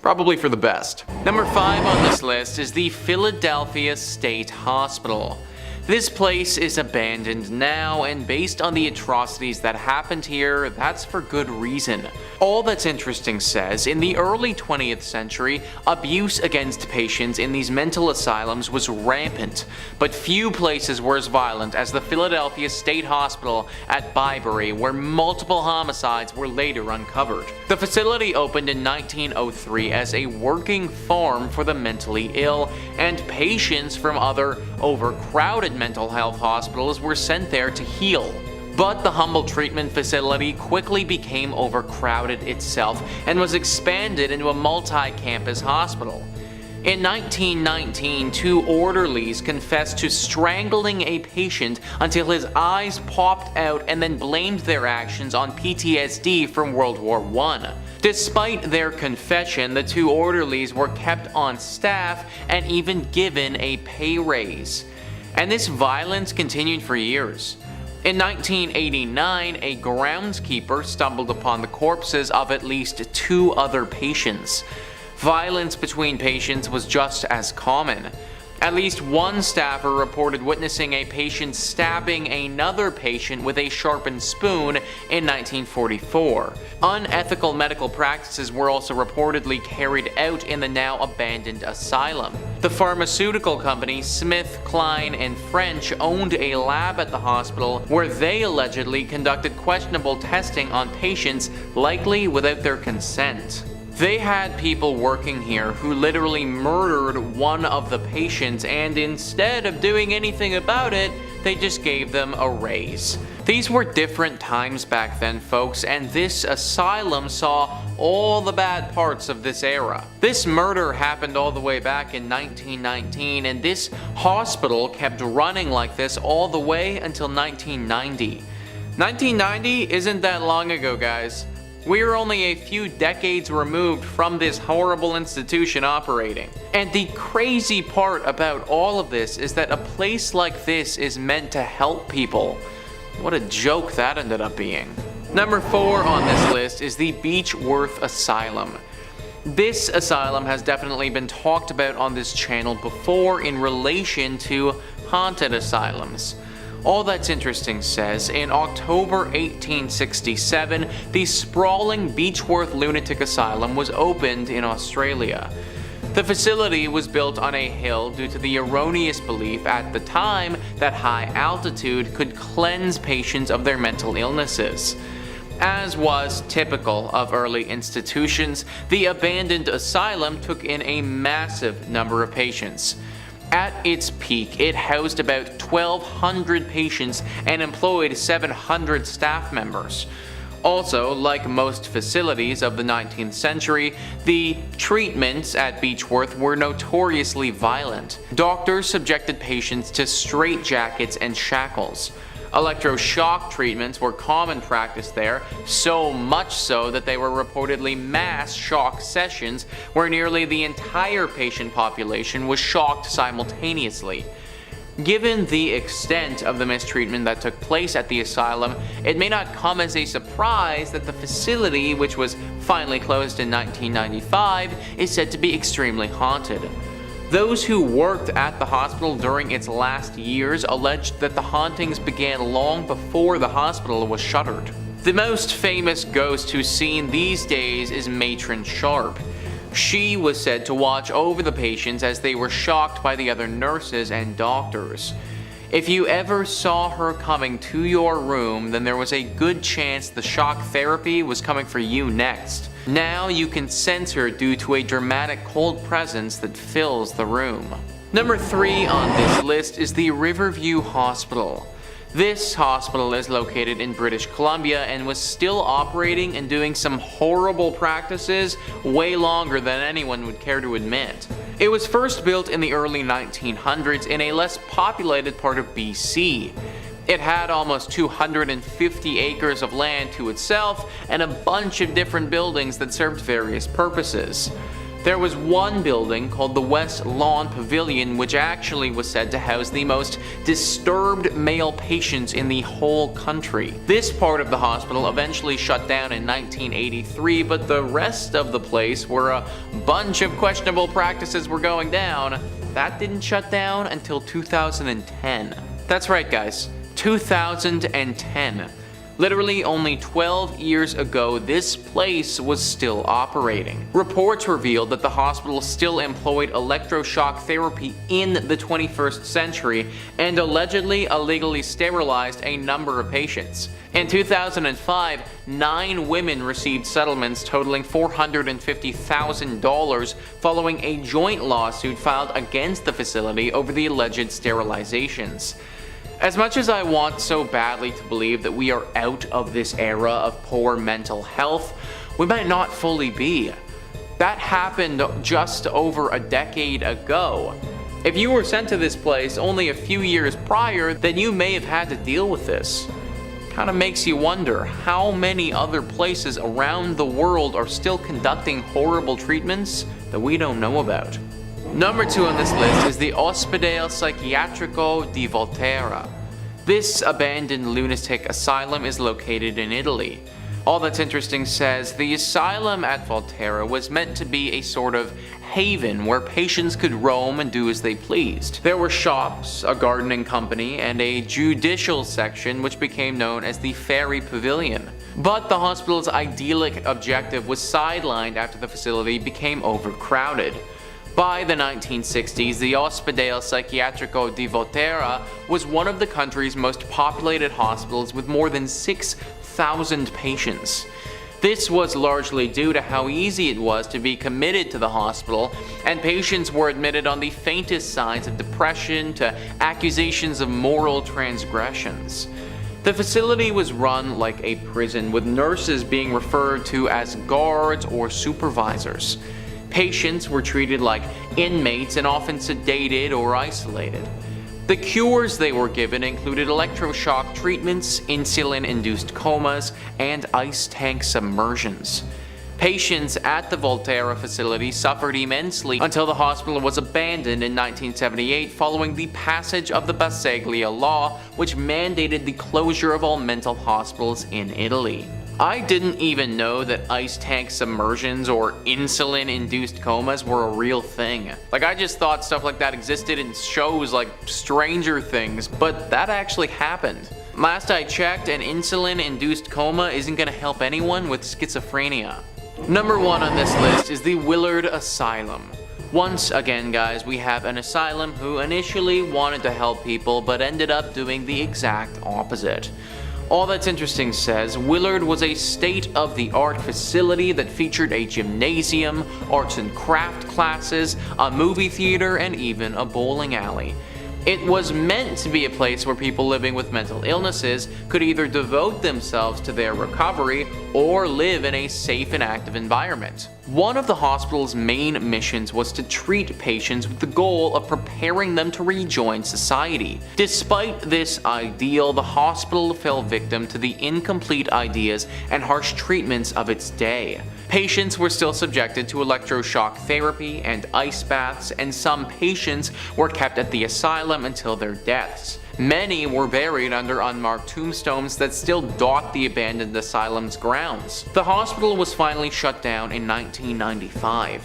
C: probably for the best. Number 5 on this list is the Philadelphia State Hospital. This place is abandoned now, and based on the atrocities that happened here, that's for good reason. All That's Interesting says, in the early 20th century, abuse against patients in these mental asylums was rampant, but few places were as violent as the Philadelphia State Hospital at Byberry, where multiple homicides were later uncovered. The facility opened in 1903 as a working farm for the mentally ill, and patients from other overcrowded mental health hospitals were sent there to heal. But the humble treatment facility quickly became overcrowded itself and was expanded into a multi-campus hospital. In 1919, 2 orderlies confessed to strangling a patient until his eyes popped out and then blamed their actions on PTSD from World War I. Despite their confession, the 2 orderlies were kept on staff and even given a pay raise. And this violence continued for years. In 1989, a groundskeeper stumbled upon the corpses of at least 2 other patients. Violence between patients was just as common. At least one staffer reported witnessing a patient stabbing another patient with a sharpened spoon in 1944. Unethical medical practices were also reportedly carried out in the now abandoned asylum. The pharmaceutical company Smith, Kline, and French owned a lab at the hospital where they allegedly conducted questionable testing on patients, likely without their consent. They had people working here who literally murdered one of the patients, and instead of doing anything about it, they just gave them a raise. These were different times back then, folks, and this asylum saw all the bad parts of this era. This murder happened all the way back in 1919, and this hospital kept running like this all the way until 1990. 1990 isn't that long ago, guys. We are only a few decades removed from this horrible institution operating. And the crazy part about all of this is that a place like this is meant to help people. What a joke that ended up being. Number 4 on this list is the Beechworth Asylum. This asylum has definitely been talked about on this channel before in relation to haunted asylums. All That's Interesting says, in October 1867, the sprawling Beechworth Lunatic Asylum was opened in Australia. The facility was built on a hill due to the erroneous belief at the time that high altitude could cleanse patients of their mental illnesses. As was typical of early institutions, the abandoned asylum took in a massive number of patients. At its peak, it housed about 1,200 patients and employed 700 staff members. Also, like most facilities of the 19th century, the treatments at Beechworth were notoriously violent. Doctors subjected patients to straitjackets and shackles. Electroshock treatments were common practice there, so much so that they were reportedly mass shock sessions where nearly the entire patient population was shocked simultaneously. Given the extent of the mistreatment that took place at the asylum, it may not come as a surprise that the facility, which was finally closed in 1995, is said to be extremely haunted. Those who worked at the hospital during its last years alleged that the hauntings began long before the hospital was shuttered. The most famous ghost who's seen these days is Matron Sharp. She was said to watch over the patients as they were shocked by the other nurses and doctors. If you ever saw her coming to your room, then there was a good chance the shock therapy was coming for you next. Now you can sense her due to a dramatic cold presence that fills the room. Number 3 on this list is the Riverview Hospital. This hospital is located in British Columbia and was still operating and doing some horrible practices way longer than anyone would care to admit. It was first built in the early 1900s in a less populated part of BC. It had almost 250 acres of land to itself and a bunch of different buildings that served various purposes. There was one building called the West Lawn Pavilion, which actually was said to house the most disturbed male patients in the whole country. This part of the hospital eventually shut down in 1983, but the rest of the place, where a bunch of questionable practices were going down, that didn't shut down until 2010. That's right, guys, 2010. Literally only 12 years ago, this place was still operating. Reports revealed that the hospital still employed electroshock therapy in the 21st century and allegedly illegally sterilized a number of patients. In 2005, 9 women received settlements totaling $450,000 following a joint lawsuit filed against the facility over the alleged sterilizations. As much as I want so badly to believe that we are out of this era of poor mental health, we might not fully be. That happened just over a decade ago. If you were sent to this place only a few years prior, then you may have had to deal with this. Kinda makes you wonder how many other places around the world are still conducting horrible treatments that we don't know about. Number 2 on this list is the Ospedale Psichiatrico di Volterra. This abandoned lunatic asylum is located in Italy. All That's Interesting says the asylum at Volterra was meant to be a sort of haven where patients could roam and do as they pleased. There were shops, a gardening company, and a judicial section which became known as the Ferry Pavilion. But the hospital's idyllic objective was sidelined after the facility became overcrowded. By the 1960s, the Ospedale Psiquiatrico di Volterra was one of the country's most populated hospitals with more than 6,000 patients. This was largely due to how easy it was to be committed to the hospital, and patients were admitted on the faintest signs of depression to accusations of moral transgressions. The facility was run like a prison, with nurses being referred to as guards or supervisors. Patients were treated like inmates and often sedated or isolated. The cures they were given included electroshock treatments, insulin-induced comas, and ice tank submersions. Patients at the Volterra facility suffered immensely until the hospital was abandoned in 1978 following the passage of the Bassaglia Law, which mandated the closure of all mental hospitals in Italy. I didn't even know that ice tank submersions or insulin-induced comas were a real thing. I just thought stuff like that existed in shows like Stranger Things, but that actually happened. Last I checked, an insulin-induced coma isn't gonna help anyone with schizophrenia. Number 1 on this list is the Willard Asylum. Once again, guys, we have an asylum who initially wanted to help people but ended up doing the exact opposite. All That's Interesting says Willard was a state-of-the-art facility that featured a gymnasium, arts and craft classes, a movie theater, and even a bowling alley. It was meant to be a place where people living with mental illnesses could either devote themselves to their recovery or live in a safe and active environment. One of the hospital's main missions was to treat patients with the goal of preparing them to rejoin society. Despite this ideal, the hospital fell victim to the incomplete ideas and harsh treatments of its day. Patients were still subjected to electroshock therapy and ice baths, and some patients were kept at the asylum until their deaths. Many were buried under unmarked tombstones that still dot the abandoned asylum's grounds. The hospital was finally shut down in 1995.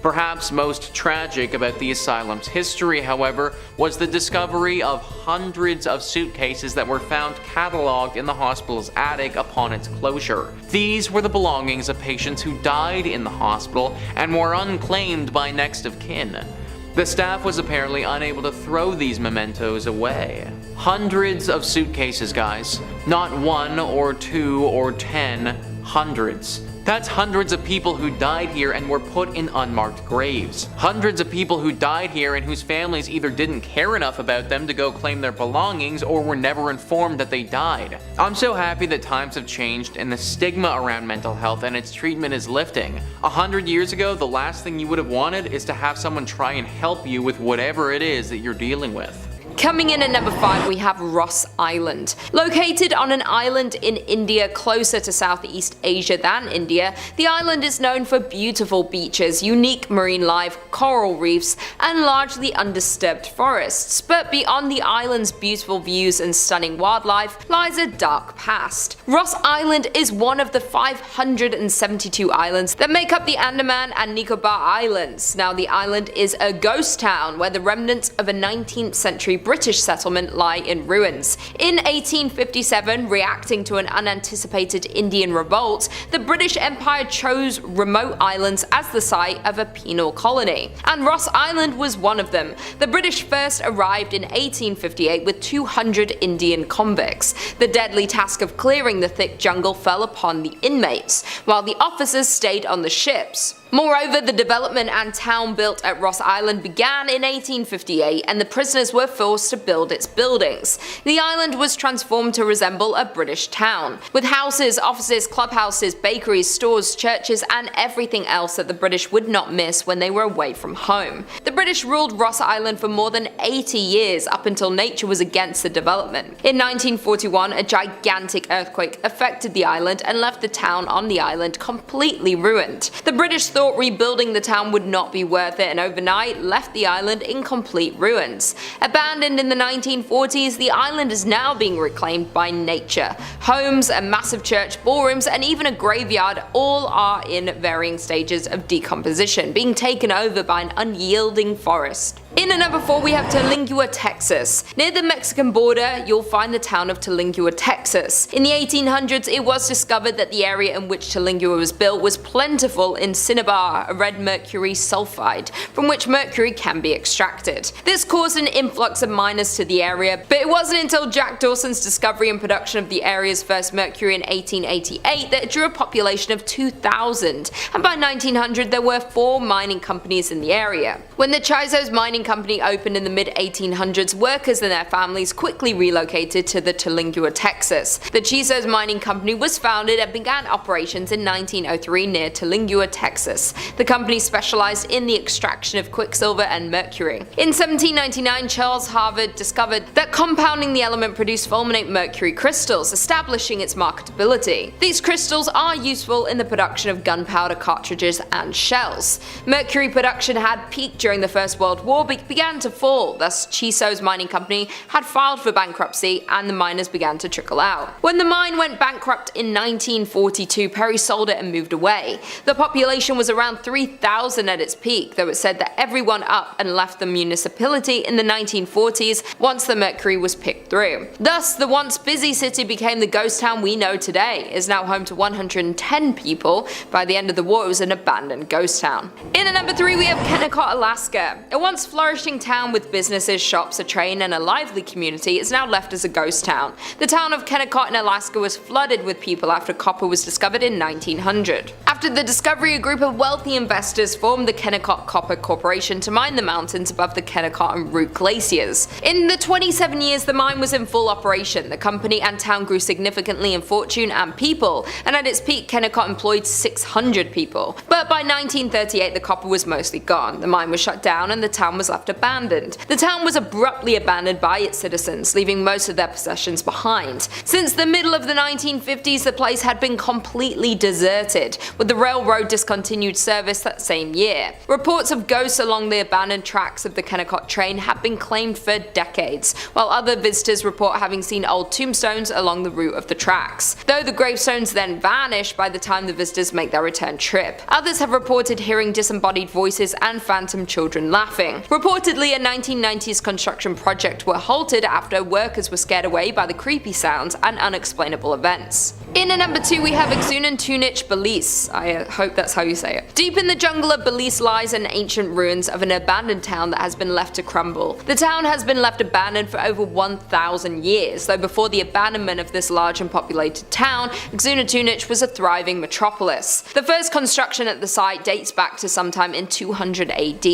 C: Perhaps most tragic about the asylum's history, however, was the discovery of hundreds of suitcases that were found cataloged in the hospital's attic upon its closure. These were the belongings of patients who died in the hospital and were unclaimed by next of kin. The staff was apparently unable to throw these mementos away. Hundreds of suitcases, guys. Not 1 or 2 or 10, hundreds. That's hundreds of people who died here and were put in unmarked graves. Hundreds of people who died here and whose families either didn't care enough about them to go claim their belongings or were never informed that they died. I'm so happy that times have changed and the stigma around mental health and its treatment is lifting. 100 years ago, the last thing you would have wanted is to have someone try and help you with whatever it is that you're dealing with.
A: Coming in at number 5, we have Ross Island. Located on an island in India closer to Southeast Asia than India, the island is known for beautiful beaches, unique marine life, coral reefs, and largely undisturbed forests. But beyond the island's beautiful views and stunning wildlife lies a dark past. Ross Island is one of the 572 islands that make up the Andaman and Nicobar Islands. Now, the island is a ghost town where the remnants of a 19th century British settlement lie in ruins. In 1857, reacting to an unanticipated Indian revolt, the British Empire chose remote islands as the site of a penal colony, and Ross Island was one of them. The British first arrived in 1858 with 200 Indian convicts. The deadly task of clearing the thick jungle fell upon the inmates, while the officers stayed on the ships. Moreover, the development and town built at Ross Island began in 1858, and the prisoners were forced to build its buildings. The island was transformed to resemble a British town, with houses, offices, clubhouses, bakeries, stores, churches, and everything else that the British would not miss when they were away from home. The British ruled Ross Island for more than 80 years, up until nature was against the development. In 1941, a gigantic earthquake affected the island and left the town on the island completely ruined. The British thought rebuilding the town would not be worth it and overnight left the island in complete ruins. Abandoned in the 1940s, the island is now being reclaimed by nature. Homes, a massive church, ballrooms, and even a graveyard all are in varying stages of decomposition, being taken over by an unyielding forest. In at number 4 we have Tulingua, Texas. Near the Mexican border, you'll find the town of Tulingua, Texas. In the 1800s, it was discovered that the area in which Tulingua was built was plentiful in cinnabar, a red mercury sulfide, from which mercury can be extracted. This caused an influx of miners to the area, but it wasn't until Jack Dawson's discovery and production of the area's first mercury in 1888 that it drew a population of 2,000, and by 1900 there were 4 mining companies in the area. When the Chisos Mining Company opened in the mid-1800s, workers and their families quickly relocated to the Tulingua, Texas. The Chisos Mining Company was founded and began operations in 1903 near Tulingua, Texas. The company specialized in the extraction of quicksilver and mercury. In 1799, Charles Harvard discovered that compounding the element produced fulminate mercury crystals, establishing its marketability. These crystals are useful in the production of gunpowder cartridges and shells. Mercury production had peaked during the First World War but began to fall, thus Chisos Mining Company had filed for bankruptcy and the miners began to trickle out. When the mine went bankrupt in 1942, Perry sold it and moved away. The population was around 3,000 at its peak, though it said that everyone up and left the municipality in the 1940s once the mercury was picked through. Thus, the once busy city became the ghost town we know today. It is now home to 110 people. By the end of the war, it was an abandoned ghost town. In at number 3 we have Kennecott, Alaska. A once flourishing town with businesses, shops, a train, and a lively community is now left as a ghost town. The town of Kennecott in Alaska was flooded with people after copper was discovered in 1900. After the discovery, a group of wealthy investors formed the Kennecott Copper Corporation to mine the mountains above the Kennecott and Root glaciers. In the 27 years the mine was in full operation, the company and town grew significantly in fortune and people, and at its peak Kennecott employed 600 people. But by 1938 the copper was mostly gone, the mine was shut down and the town was left abandoned. The town was abruptly abandoned by its citizens, leaving most of their possessions behind. Since the middle of the 1950s the place had been completely deserted, with the railroad discontinued service that same year. Reports of ghosts along the abandoned tracks of the Kennecott train have been claimed for decades, while other visitors report having seen old tombstones along the route of the tracks, though the gravestones then vanish by the time the visitors make their return trip. Others have reported hearing disembodied voices and phantom children laughing. Reportedly, a 1990s construction project were halted after workers were scared away by the creepy sounds and unexplainable events. In at number 2 we have Exuna-Tunich, Belize. I hope that's how you say it. Deep in the jungle of Belize lies an ancient ruins of an abandoned town that has been left to crumble. The town has been left abandoned for over 1,000 years, though before the abandonment of this large and populated town, Exuna-Tunich was a thriving metropolis. The first construction at the site dates back to sometime in 200 AD,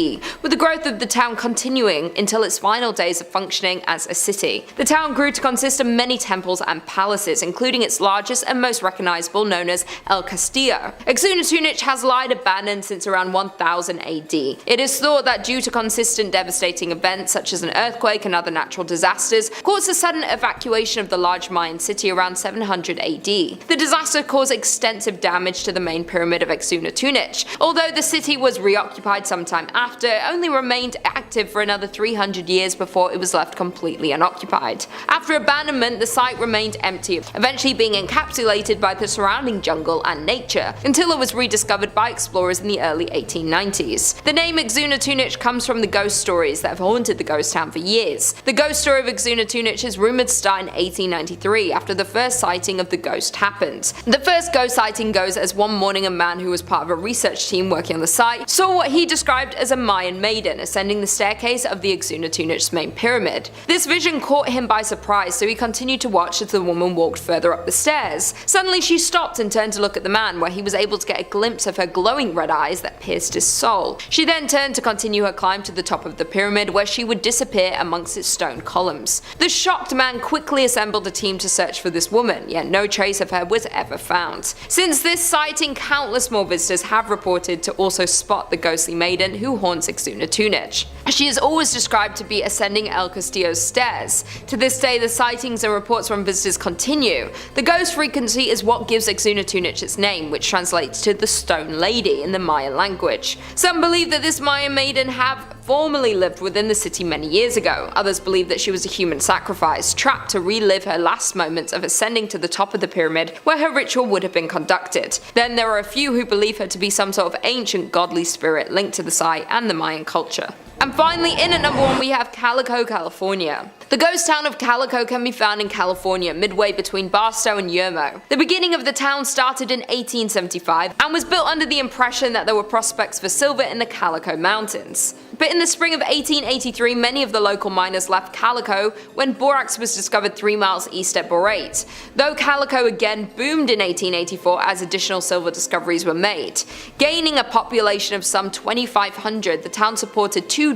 A: with the growth of the town continuing until its final days of functioning as a city. The town grew to consist of many temples and palaces, including its largest and most recognizable, known as El Castillo. Exuna-Tunich has lied abandoned since around 1000 AD. It is thought that due to consistent devastating events such as an earthquake and other natural disasters, caused a sudden evacuation of the large Mayan city around 700 AD. The disaster caused extensive damage to the main pyramid of Exuna-Tunich. Although the city was reoccupied sometime after, it only remained active for another 300 years before it was left completely unoccupied. After abandonment, the site remained empty, eventually being encapsulated by the surrounding jungle and nature, until it was rediscovered by explorers in the early 1890s. The name Exuna-Tunich comes from the ghost stories that have haunted the ghost town for years. The ghost story of Exuna-Tunich is rumored to start in 1893, after the first sighting of the ghost happened. The first ghost sighting goes as one morning a man who was part of a research team working on the site saw what he described as a Mayan maiden ascending the staircase of the Exuna-Tunich's main pyramid. This vision caught him by surprise, so he continued to watch as the woman walked further up the stairs. Suddenly she stopped and turned to look at the man, where he was able to get a glimpse of her glowing red eyes that pierced his soul. She then turned to continue her climb to the top of the pyramid, where she would disappear amongst its stone columns. The shocked man quickly assembled a team to search for this woman, yet no trace of her was ever found. Since this sighting, countless more visitors have reported to also spot the ghostly maiden who haunts Exuna-Tunich. language. She is always described to be ascending El Castillo's stairs. To this day, the sightings and reports from visitors continue. The ghost frequency is what gives Exuna Tunich its name, which translates to the Stone Lady in the Mayan language. Some believe that this Mayan maiden have formerly lived within the city many years ago. Others believe that she was a human sacrifice, trapped to relive her last moments of ascending to the top of the pyramid where her ritual would have been conducted. Then there are a few who believe her to be some sort of ancient godly spirit linked to the site and the Mayan culture. And finally, in at number 1 we have Calico, California. The ghost town of Calico can be found in California, midway between Barstow and Yermo. The beginning of the town started in 1875 and was built under the impression that there were prospects for silver in the Calico Mountains. But in the spring of 1883, many of the local miners left Calico when borax was discovered 3 miles east at Borate. Though Calico again boomed in 1884 as additional silver discoveries were made. Gaining a population of some 2,500, the town supported 24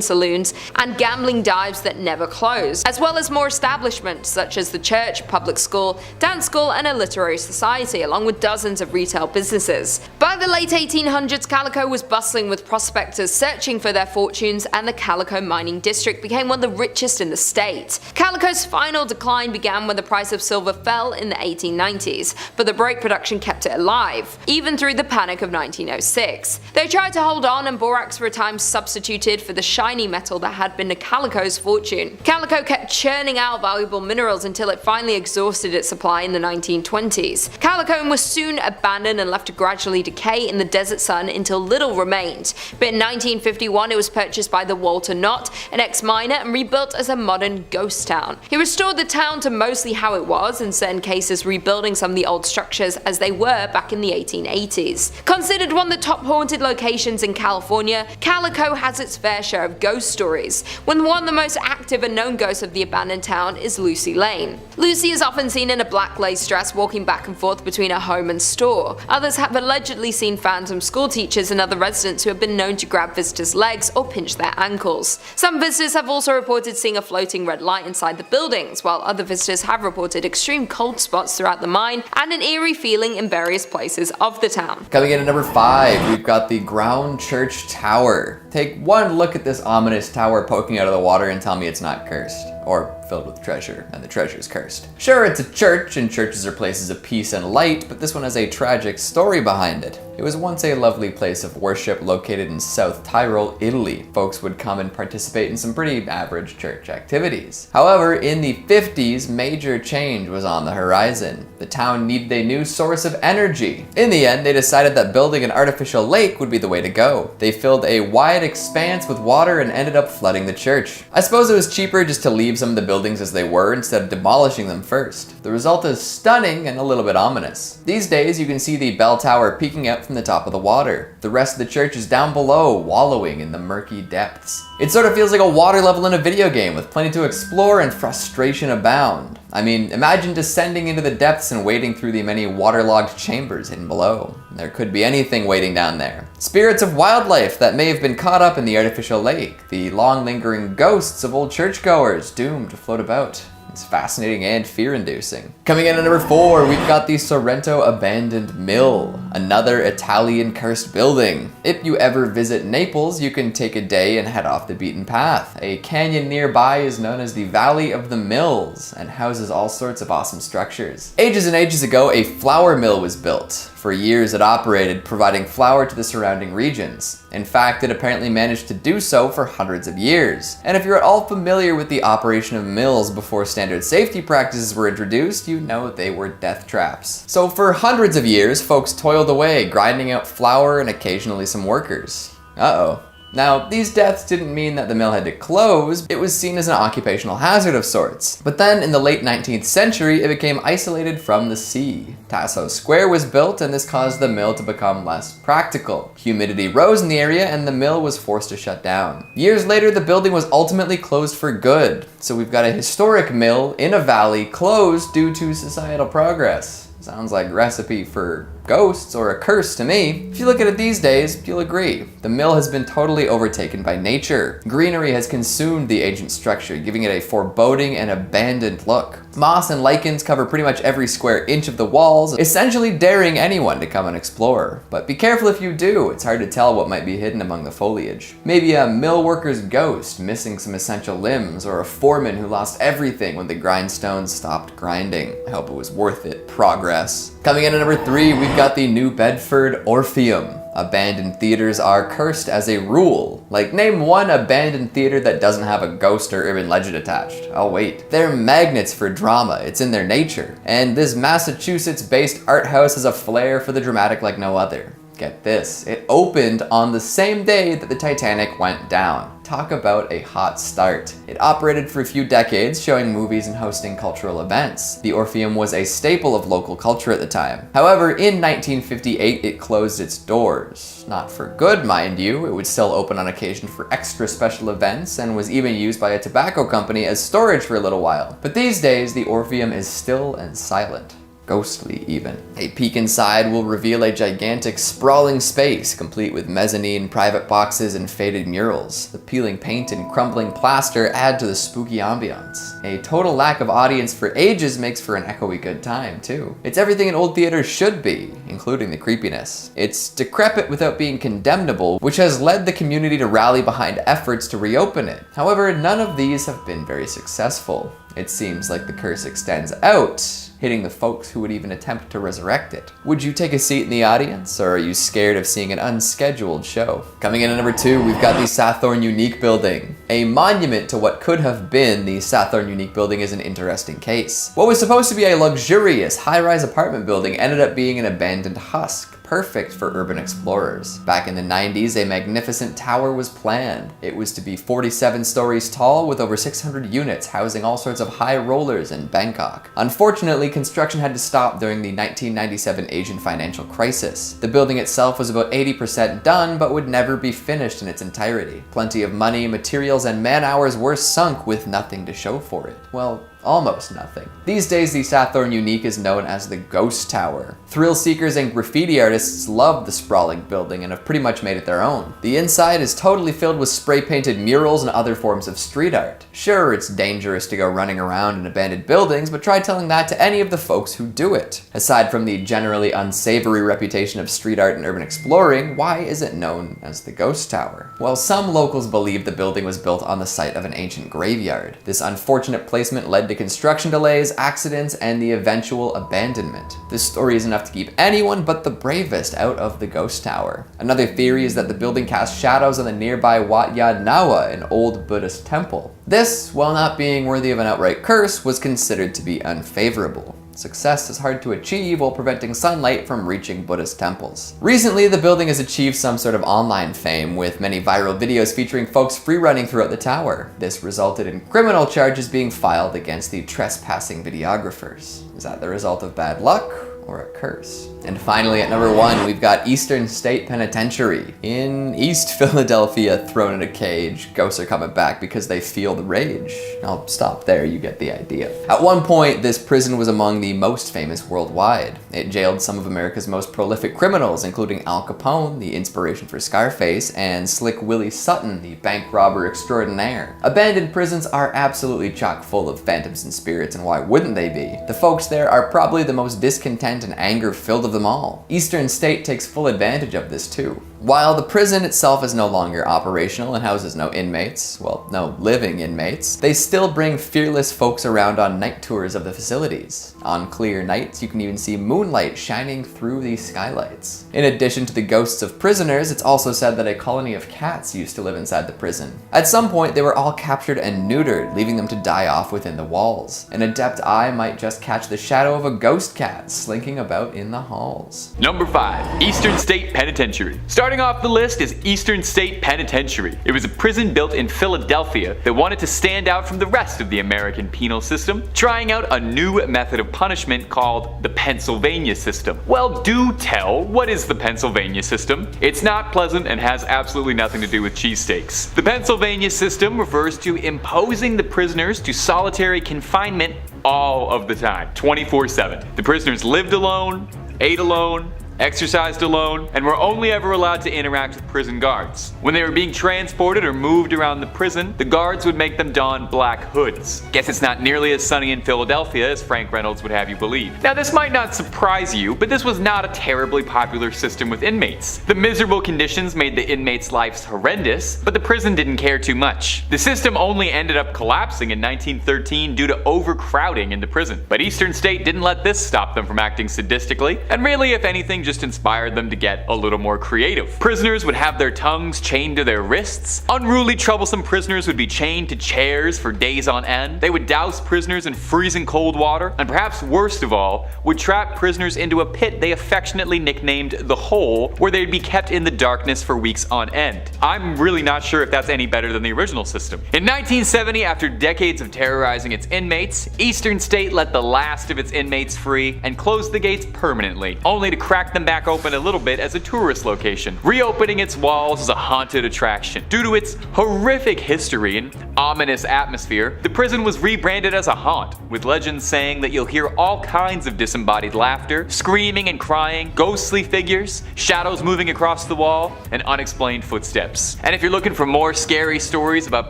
A: saloons and gambling dives that never closed, as well as more establishments such as the church, public school, dance school, and a literary society, along with dozens of retail businesses. By the late 1800s, Calico was bustling with prospectors searching for their fortunes, and the Calico mining district became one of the richest in the state. Calico's final decline began when the price of silver fell in the 1890s, but the break production kept it alive, even through the panic of 1906. They tried to hold on, and borax for a time substituted for the shiny metal that had been Calico's fortune. Calico kept churning out valuable minerals until it finally exhausted its supply in the 1920s. Calico was soon abandoned and left to gradually decay in the desert sun until little remained, but in 1951 it was purchased by the Walter Knott, an ex-miner, and rebuilt as a modern ghost town. He restored the town to mostly how it was, in certain cases rebuilding some of the old structures as they were back in the 1880s. Considered one of the top haunted locations in California, Calico has its fair share of ghost stories, when one of the most active and known ghosts of the abandoned town is Lucy Lane. Lucy is often seen in a black lace dress walking back and forth between her home and store. Others have allegedly seen phantom school teachers and other residents who have been known to grab visitors' legs or pinch their ankles. Some visitors have also reported seeing a floating red light inside the buildings, while other visitors have reported extreme cold spots throughout the mine and an eerie feeling in various places of the town.
B: Coming in at number 5, we've got the Ground Church Tower. Take one look at this ominous tower poking out of the water and tell me it's not cursed, or filled with treasure, and the treasure's cursed. Sure, it's a church, and churches are places of peace and light, but this one has a tragic story behind it. It was once a lovely place of worship located in South Tyrol, Italy. Folks would come and participate in some pretty average church activities. However, in the 50s, major change was on the horizon. The town needed a new source of energy. In the end, they decided that building an artificial lake would be the way to go. They filled a wide expanse with water and ended up flooding the church. I suppose it was cheaper just to leave some of the buildings as they were instead of demolishing them first. The result is stunning and a little bit ominous. These days, you can see the bell tower peeking out from the top of the water. The rest of the church is down below, wallowing in the murky depths. It sort of feels like a water level in a video game with plenty to explore and frustration abound. I mean, imagine descending into the depths and wading through the many waterlogged chambers hidden below. There could be anything waiting down there. Spirits of wildlife that may have been caught up in the artificial lake. The long-lingering ghosts of old churchgoers doomed to float about. It's fascinating and fear-inducing. Coming in at number 4, we've got the Sorrento Abandoned Mill, another Italian cursed building. If you ever visit Naples, you can take a day and head off the beaten path. A canyon nearby is known as the Valley of the Mills and houses all sorts of awesome structures. Ages and ages ago, a flour mill was built. For years it operated, providing flour to the surrounding regions. In fact, it apparently managed to do so for hundreds of years. And if you're at all familiar with the operation of mills before standard safety practices were introduced, you know they were death traps. So for hundreds of years, folks toiled away, grinding out flour and occasionally some workers. Uh-oh. Now, these deaths didn't mean that the mill had to close, it was seen as an occupational hazard of sorts. But then, in the late 19th century, it became isolated from the sea. Tasso Square was built, and this caused the mill to become less practical. Humidity rose in the area, and the mill was forced to shut down. Years later, the building was ultimately closed for good. So we've got a historic mill in a valley closed due to societal progress. Sounds like a recipe for ghosts or a curse to me. If you look at it these days, you'll agree. The mill has been totally overtaken by nature. Greenery has consumed the ancient structure, giving it a foreboding and abandoned look. Moss and lichens cover pretty much every square inch of the walls, essentially daring anyone to come and explore. But be careful if you do, it's hard to tell what might be hidden among the foliage. Maybe a mill worker's ghost missing some essential limbs, or a foreman who lost everything when the grindstones stopped grinding. I hope it was worth it. Progress. Coming in at number 3, we've got the New Bedford Orpheum. Abandoned theaters are cursed as a rule. Like, name one abandoned theater that doesn't have a ghost or urban legend attached. Oh wait. They're magnets for drama, it's in their nature. And this Massachusetts-based art house has a flair for the dramatic like no other. Get this, it opened on the same day that the Titanic went down. Talk about a hot start. It operated for a few decades, showing movies and hosting cultural events. The Orpheum was a staple of local culture at the time. However, in 1958, it closed its doors. Not for good, mind you. It would still open on occasion for extra special events and was even used by a tobacco company as storage for a little while. But these days, the Orpheum is still and silent. Ghostly even. A peek inside will reveal a gigantic sprawling space complete with mezzanine, private boxes, and faded murals. The peeling paint and crumbling plaster add to the spooky ambiance. A total lack of audience for ages makes for an echoey good time too. It's everything an old theater should be, including the creepiness. It's decrepit without being condemnable, which has led the community to rally behind efforts to reopen it. However, none of these have been very successful. It seems like the curse extends out, hitting the folks who would even attempt to resurrect it. Would you take a seat in the audience, or are you scared of seeing an unscheduled show? Coming in at number 2, we've got the Sathorn Unique Building. A monument to what could have been, the Sathorn Unique Building is an interesting case. What was supposed to be a luxurious, high-rise apartment building ended up being an abandoned husk. Perfect for urban explorers. Back in the 90s, a magnificent tower was planned. It was to be 47 stories tall with over 600 units, housing all sorts of high rollers in Bangkok. Unfortunately, construction had to stop during the 1997 Asian financial crisis. The building itself was about 80% done, but would never be finished in its entirety. Plenty of money, materials, and man-hours were sunk with nothing to show for it. Well, almost nothing. These days, the Sathorn Unique is known as the Ghost Tower. Thrill seekers and graffiti artists love the sprawling building and have pretty much made it their own. The inside is totally filled with spray-painted murals and other forms of street art. Sure, it's dangerous to go running around in abandoned buildings, but try telling that to any of the folks who do it. Aside from the generally unsavory reputation of street art and urban exploring, why is it known as the Ghost Tower? Well, some locals believe the building was built on the site of an ancient graveyard. This unfortunate placement led to construction delays, accidents, and the eventual abandonment. This story is enough to keep anyone but the bravest out of the Ghost Tower. Another theory is that the building casts shadows on the nearby Wat Yat Nawa, an old Buddhist temple. This, while not being worthy of an outright curse, was considered to be unfavorable. Success is hard to achieve while preventing sunlight from reaching Buddhist temples. Recently, the building has achieved some sort of online fame, with many viral videos featuring folks free-running throughout the tower. This resulted in criminal charges being filed against the trespassing videographers. Is that the result of bad luck or a curse? And finally, at number 1, we've got Eastern State Penitentiary. In East Philadelphia, thrown in a cage, ghosts are coming back because they feel the rage. I'll stop there, you get the idea. At one point, this prison was among the most famous worldwide. It jailed some of America's most prolific criminals, including Al Capone, the inspiration for Scarface, and Slick Willie Sutton, the bank robber extraordinaire. Abandoned prisons are absolutely chock full of phantoms and spirits, and why wouldn't they be? The folks there are probably the most discontent and anger-filled of them all. Eastern State takes full advantage of this too. While the prison itself is no longer operational and houses no inmates, well, no living inmates, they still bring fearless folks around on night tours of the facilities. On clear nights, you can even see moonlight shining through these skylights. In addition to the ghosts of prisoners, it's also said that a colony of cats used to live inside the prison. At some point, they were all captured and neutered, leaving them to die off within the walls. An adept eye might just catch the shadow of a ghost cat slinking about in the halls.
D: Number 5. Eastern State Penitentiary. Starting off the list is Eastern State Penitentiary. It was a prison built in Philadelphia that wanted to stand out from the rest of the American penal system, trying out a new method of punishment called the Pennsylvania system. Well, do tell, what is the Pennsylvania system? It's not pleasant and has absolutely nothing to do with cheesesteaks. The Pennsylvania system refers to imposing the prisoners to solitary confinement all of the time, 24/7. The prisoners lived alone, ate alone, exercised alone, and were only ever allowed to interact with prison guards. When they were being transported or moved around the prison, the guards would make them don black hoods. Guess it's not nearly as sunny in Philadelphia as Frank Reynolds would have you believe. Now this might not surprise you, but this was not a terribly popular system with inmates. The miserable conditions made the inmates' lives horrendous, but the prison didn't care too much. The system only ended up collapsing in 1913 due to overcrowding in the prison. But Eastern State didn't let this stop them from acting sadistically, and really if anything just inspired them to get a little more creative. Prisoners would have their tongues chained to their wrists, unruly troublesome prisoners would be chained to chairs for days on end, they would douse prisoners in freezing cold water, and perhaps worst of all, would trap prisoners into a pit they affectionately nicknamed the Hole, where they'd be kept in the darkness for weeks on end. I'm really not sure if that's any better than the original system. In 1970, after decades of terrorizing its inmates, Eastern State let the last of its inmates free and closed the gates permanently, only to crack them back open a little bit as a tourist location, reopening its walls as a haunted attraction. Due to its horrific history and ominous atmosphere, the prison was rebranded as a haunt, with legends saying that you'll hear all kinds of disembodied laughter, screaming and crying, ghostly figures, shadows moving across the wall, and unexplained footsteps. And if you're looking for more scary stories about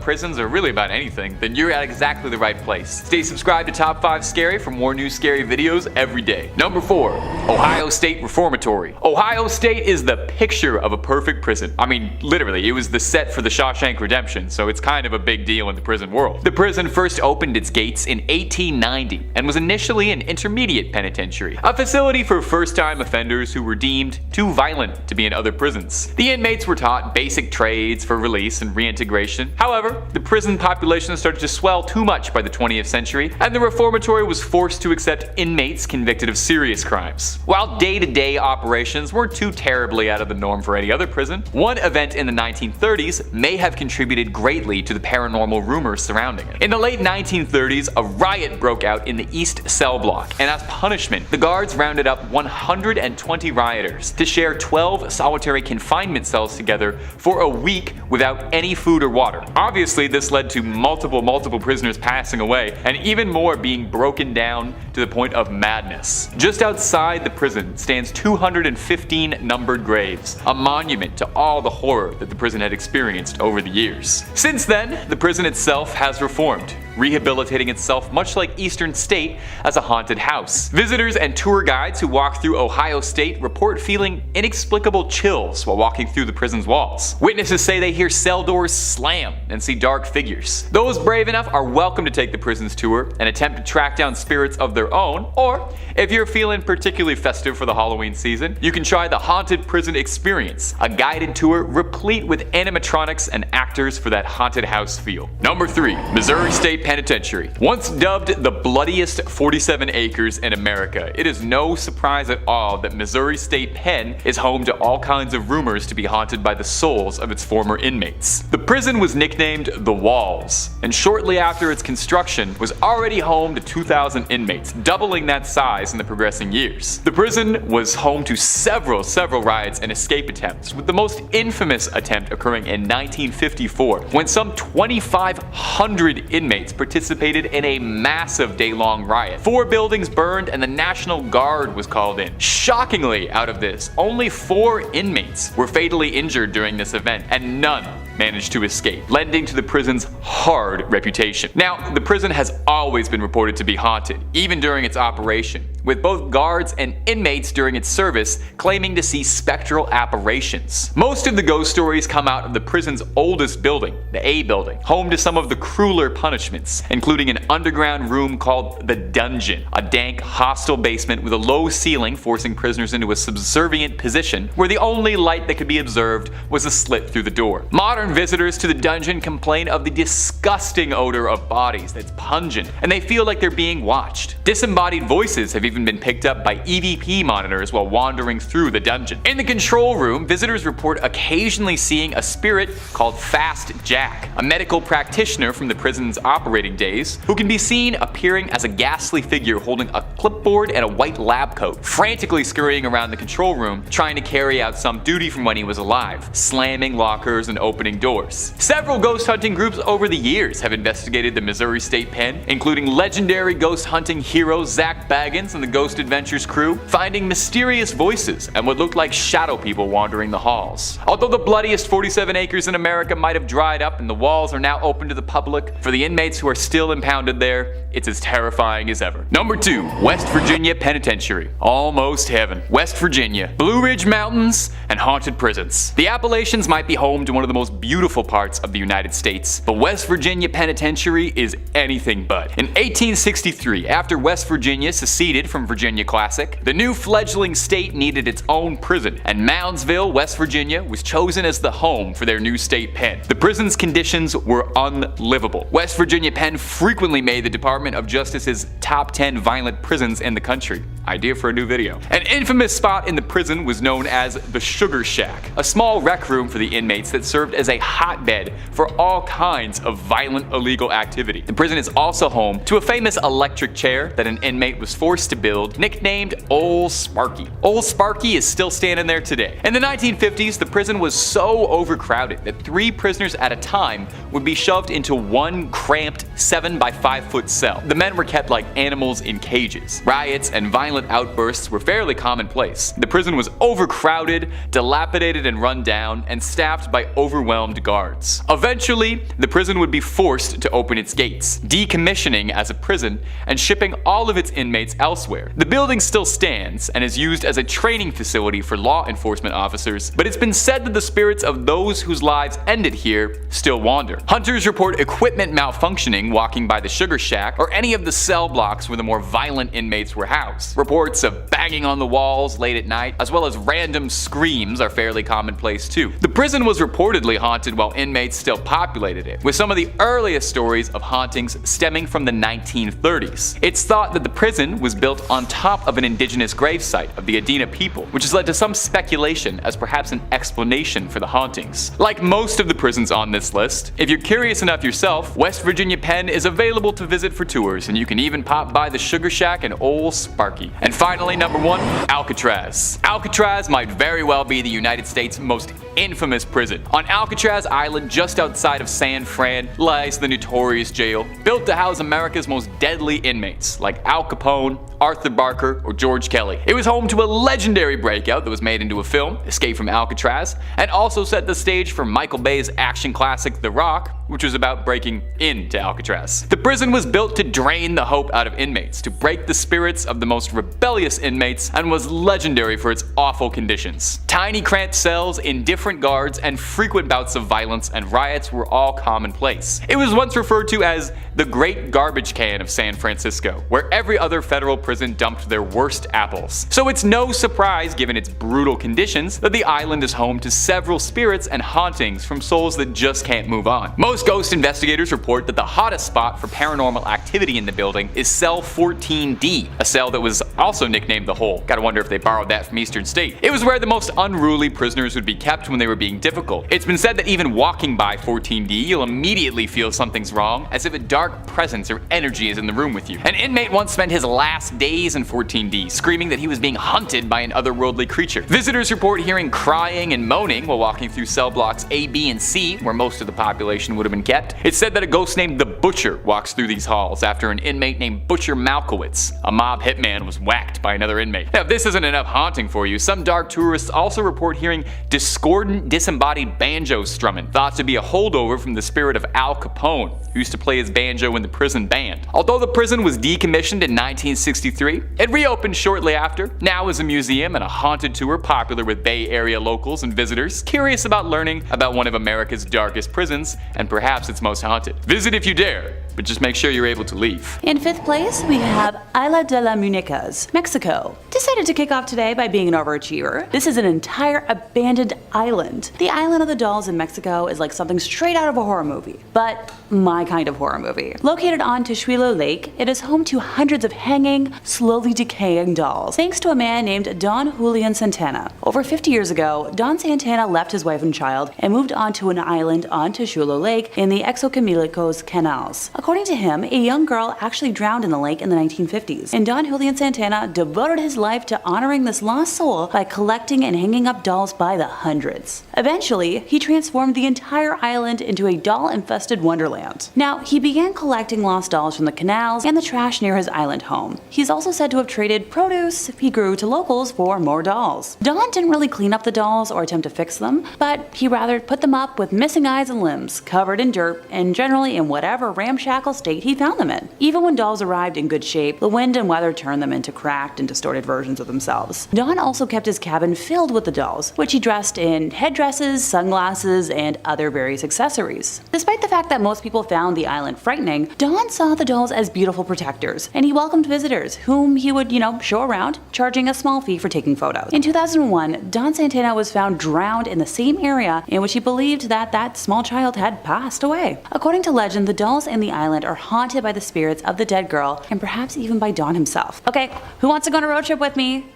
D: prisons or really about anything, then you're at exactly the right place. Stay subscribed to Top 5 Scary for more new scary videos every day. Number 4. Ohio State Reformatory. Ohio State is the picture of a perfect prison. I mean, literally, it was the set for the Shawshank Redemption, so it's kind of a big deal in the prison world. The prison first opened its gates in 1890 and was initially an intermediate penitentiary, a facility for first-time offenders who were deemed too violent to be in other prisons. The inmates were taught basic trades for release and reintegration. However, the prison population started to swell too much by the 20th century, and the reformatory was forced to accept inmates convicted of serious crimes. While day-to-day operations weren't too terribly out of the norm for any other prison, one event in the 1930s may have contributed greatly to the paranormal rumors surrounding it. In the late 1930s, a riot broke out in the East Cell Block, and as punishment, the guards rounded up 120 rioters to share 12 solitary confinement cells together for a week without any food or water. Obviously, this led to multiple prisoners passing away, and even more being broken down to the point of madness. Just outside the prison stands 215 numbered graves, a monument to all the horror that the prison had experienced over the years. Since then, the prison itself has reformed, rehabilitating itself much like Eastern State as a haunted house. Visitors and tour guides who walk through Ohio State report feeling inexplicable chills while walking through the prison's walls. Witnesses say they hear cell doors slam and see dark figures. Those brave enough are welcome to take the prison's tour and attempt to track down spirits of their own, or if you're feeling particularly festive for the Halloween season, you can try the Haunted Prison Experience, a guided tour replete with animatronics and actors for that haunted house feel. Number 3. Missouri State Penitentiary. Once dubbed the bloodiest 47 acres in America, it is no surprise at all that Missouri State Pen is home to all kinds of rumors to be haunted by the souls of its former inmates. The prison was nicknamed The Walls, and shortly after its construction was already home to 2,000 inmates, doubling that size in the progressing years. The prison was home to several riots and escape attempts, with the most infamous attempt occurring in 1954, when some 2,500 inmates participated in a massive day-long riot. 4 buildings burned and the National Guard was called in. Shockingly, out of this, only 4 inmates were fatally injured during this event, and none managed to escape, lending to the prison's hard reputation. Now, the prison has always been reported to be haunted, even during its operation, with both guards and inmates during its service claiming to see spectral apparitions. Most of the ghost stories come out of the prison's oldest building, the A building, home to some of the crueler punishments, including an underground room called the Dungeon, a dank, hostile basement with a low ceiling forcing prisoners into a subservient position where the only light that could be observed was a slit through the door. Modern visitors to the dungeon complain of the disgusting odor of bodies that's pungent, and they feel like they're being watched. Disembodied voices have even been picked up by EVP monitors while wandering through the dungeon. In the control room, visitors report occasionally seeing a spirit called Fast Jack, a medical practitioner from the prison's operating days, who can be seen appearing as a ghastly figure holding a clipboard and a white lab coat, frantically scurrying around the control room trying to carry out some duty from when he was alive, slamming lockers and opening doors. Several ghost hunting groups over the years have investigated the Missouri State Pen, including legendary ghost hunting hero Zach Baggins and and the Ghost Adventures crew finding mysterious voices and what looked like shadow people wandering the halls. Although the bloodiest 47 acres in America might have dried up and the walls are now open to the public, for the inmates who are still impounded there, it's as terrifying as ever. Number 2. West Virginia Penitentiary. Almost heaven. West Virginia. Blue Ridge Mountains and haunted prisons. The Appalachians might be home to one of the most beautiful parts of the United States, but West Virginia Penitentiary is anything but. In 1863, after West Virginia seceded from Virginia Classic, the new fledgling state needed its own prison, and Moundsville, West Virginia was chosen as the home for their new state pen. The prison's conditions were unlivable. West Virginia Penn frequently made the Department of Justice's top 10 violent prisons in the country. Idea for a new video. An infamous spot in the prison was known as the Sugar Shack, a small rec room for the inmates that served as a hotbed for all kinds of violent illegal activity. The prison is also home to a famous electric chair that an inmate was forced to build, nicknamed Old Sparky. Old Sparky is still standing there today. In the 1950s, the prison was so overcrowded that 3 prisoners at a time would be shoved into one cramped 7 by 5 foot cell. The men were kept like animals in cages. Riots and violent outbursts were fairly commonplace. The prison was overcrowded, dilapidated and run down, and staffed by overwhelmed guards. Eventually, the prison would be forced to open its gates, decommissioning as a prison and shipping all of its inmates elsewhere. The building still stands and is used as a training facility for law enforcement officers, but it's been said that the spirits of those whose lives ended here still wander. Hunters report equipment malfunctioning walking by the Sugar Shack or any of the cell blocks where the more violent inmates were housed. Reports of banging on the walls late at night, as well as random screams, are fairly commonplace too. The prison was reportedly haunted while inmates still populated it, with some of the earliest stories of hauntings stemming from the 1930s. It's thought that the prison was built on top of an indigenous gravesite of the Adena people, which has led to some speculation as perhaps an explanation for the hauntings. Like most of the prisons on this list, if you're curious enough yourself, West Virginia Penn is available to visit for tours, and you can even pop by the Sugar Shack and Old Sparky. And finally, number 1, Alcatraz. Alcatraz might very well be the United States' most infamous prison. On Alcatraz Island, just outside of San Fran, lies the notorious jail, built to house America's most deadly inmates, like Al Capone, Arthur Barker, or George Kelly. It was home to a legendary breakout that was made into a film, Escape from Alcatraz, and also set the stage for Michael Bay's action classic The Rock, which was about breaking into Alcatraz. The prison was built to drain the hope out of inmates, to break the spirits of the most rebellious inmates, and was legendary for its awful conditions. Tiny cramped cells, indifferent guards, and frequent bouts of violence and riots were all commonplace. It was once referred to as the Great Garbage Can of San Francisco, where every other federal prison dumped their worst apples. So it's no surprise, given its brutal conditions, that the island is home to several spirits and hauntings from souls that just can't move on. Most ghost investigators report that the hottest spot for paranormal activity in the building is cell 14D, a cell that was also nicknamed the Hole. Gotta wonder if they borrowed that from Eastern State. It was where the most unruly prisoners would be kept when they were being difficult. It's been said that even walking by 14D, you'll immediately feel something's wrong, as if a dark presence or energy is in the room with you. An inmate once spent his last days in 14D, screaming that he was being hunted by an otherworldly creature. Visitors report hearing crying and moaning while walking through cell blocks A, B, and C, where most of the population would have been kept. It's said that a ghost named the Butcher walks through these halls after an inmate named Butcher Malkowitz, a mob hitman, was whacked by another inmate. Now, if this isn't enough haunting for you, some dark tourists also report hearing discordant, disembodied banjo strumming, thought to be a holdover from the spirit of Al Capone, who used to play his banjo in the prison band. Although the prison was decommissioned in 1963, it reopened shortly after, now as a museum and a haunted tour popular with Bay Area locals and visitors curious about learning about one of America's darkest prisons and perhaps its most haunted. Visit if you dare, but just make sure you're able to leave.
E: In 5th place, we have Isla de las Muñecas, Mexico. Decided to kick off today by being an overachiever. This is an entire abandoned island. The island of the dolls in Mexico is like something straight out of a horror movie, but my kind of horror movie. Located on Texuelo Lake, it is home to hundreds of hanging, slowly decaying dolls, thanks to a man named Don Julian Santana. Over 50 years ago, Don Santana left his wife and child and moved onto an island on Texuelo Lake in the Exocamilicos canals. According to him, a young girl actually drowned in the lake in the 1950s, and Don Julian Santana devoted his life to honoring this lost soul by collecting and hanging up dolls by the hundreds. Eventually, he transformed the entire island into a doll-infested wonderland. land. Now, he began collecting lost dolls from the canals and the trash near his island home. He's also said to have traded produce he grew to locals for more dolls. Don didn't really clean up the dolls or attempt to fix them, but he rather put them up with missing eyes and limbs, covered in dirt, and generally in whatever ramshackle state he found them in. Even when dolls arrived in good shape, the wind and weather turned them into cracked and distorted versions of themselves. Don also kept his cabin filled with the dolls, which he dressed in headdresses, sunglasses, and other various accessories. Despite the fact that most people found the island frightening, Don saw the dolls as beautiful protectors, and he welcomed visitors, whom he would, show around, charging a small fee for taking photos. In 2001, Don Santana was found drowned in the same area in which he believed that small child had passed away. According to legend, the dolls in the island are haunted by the spirits of the dead girl, and perhaps even by Don himself. Okay, who wants to go on a road trip with me?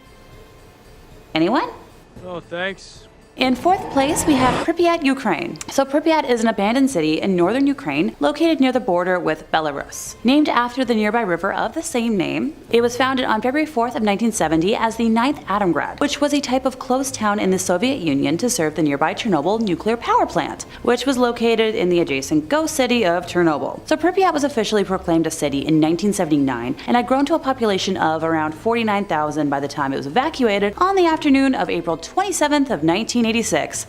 E: Anyone?
F: Oh, thanks.
E: In fourth place, we have Pripyat, Ukraine. So Pripyat is an abandoned city in northern Ukraine located near the border with Belarus. Named after the nearby river of the same name, it was founded on February 4th of 1970 as the 9th Atomgrad, which was a type of closed town in the Soviet Union to serve the nearby Chernobyl nuclear power plant, which was located in the adjacent ghost city of Chernobyl. So Pripyat was officially proclaimed a city in 1979 and had grown to a population of around 49,000 by the time it was evacuated on the afternoon of April 27th of 1986,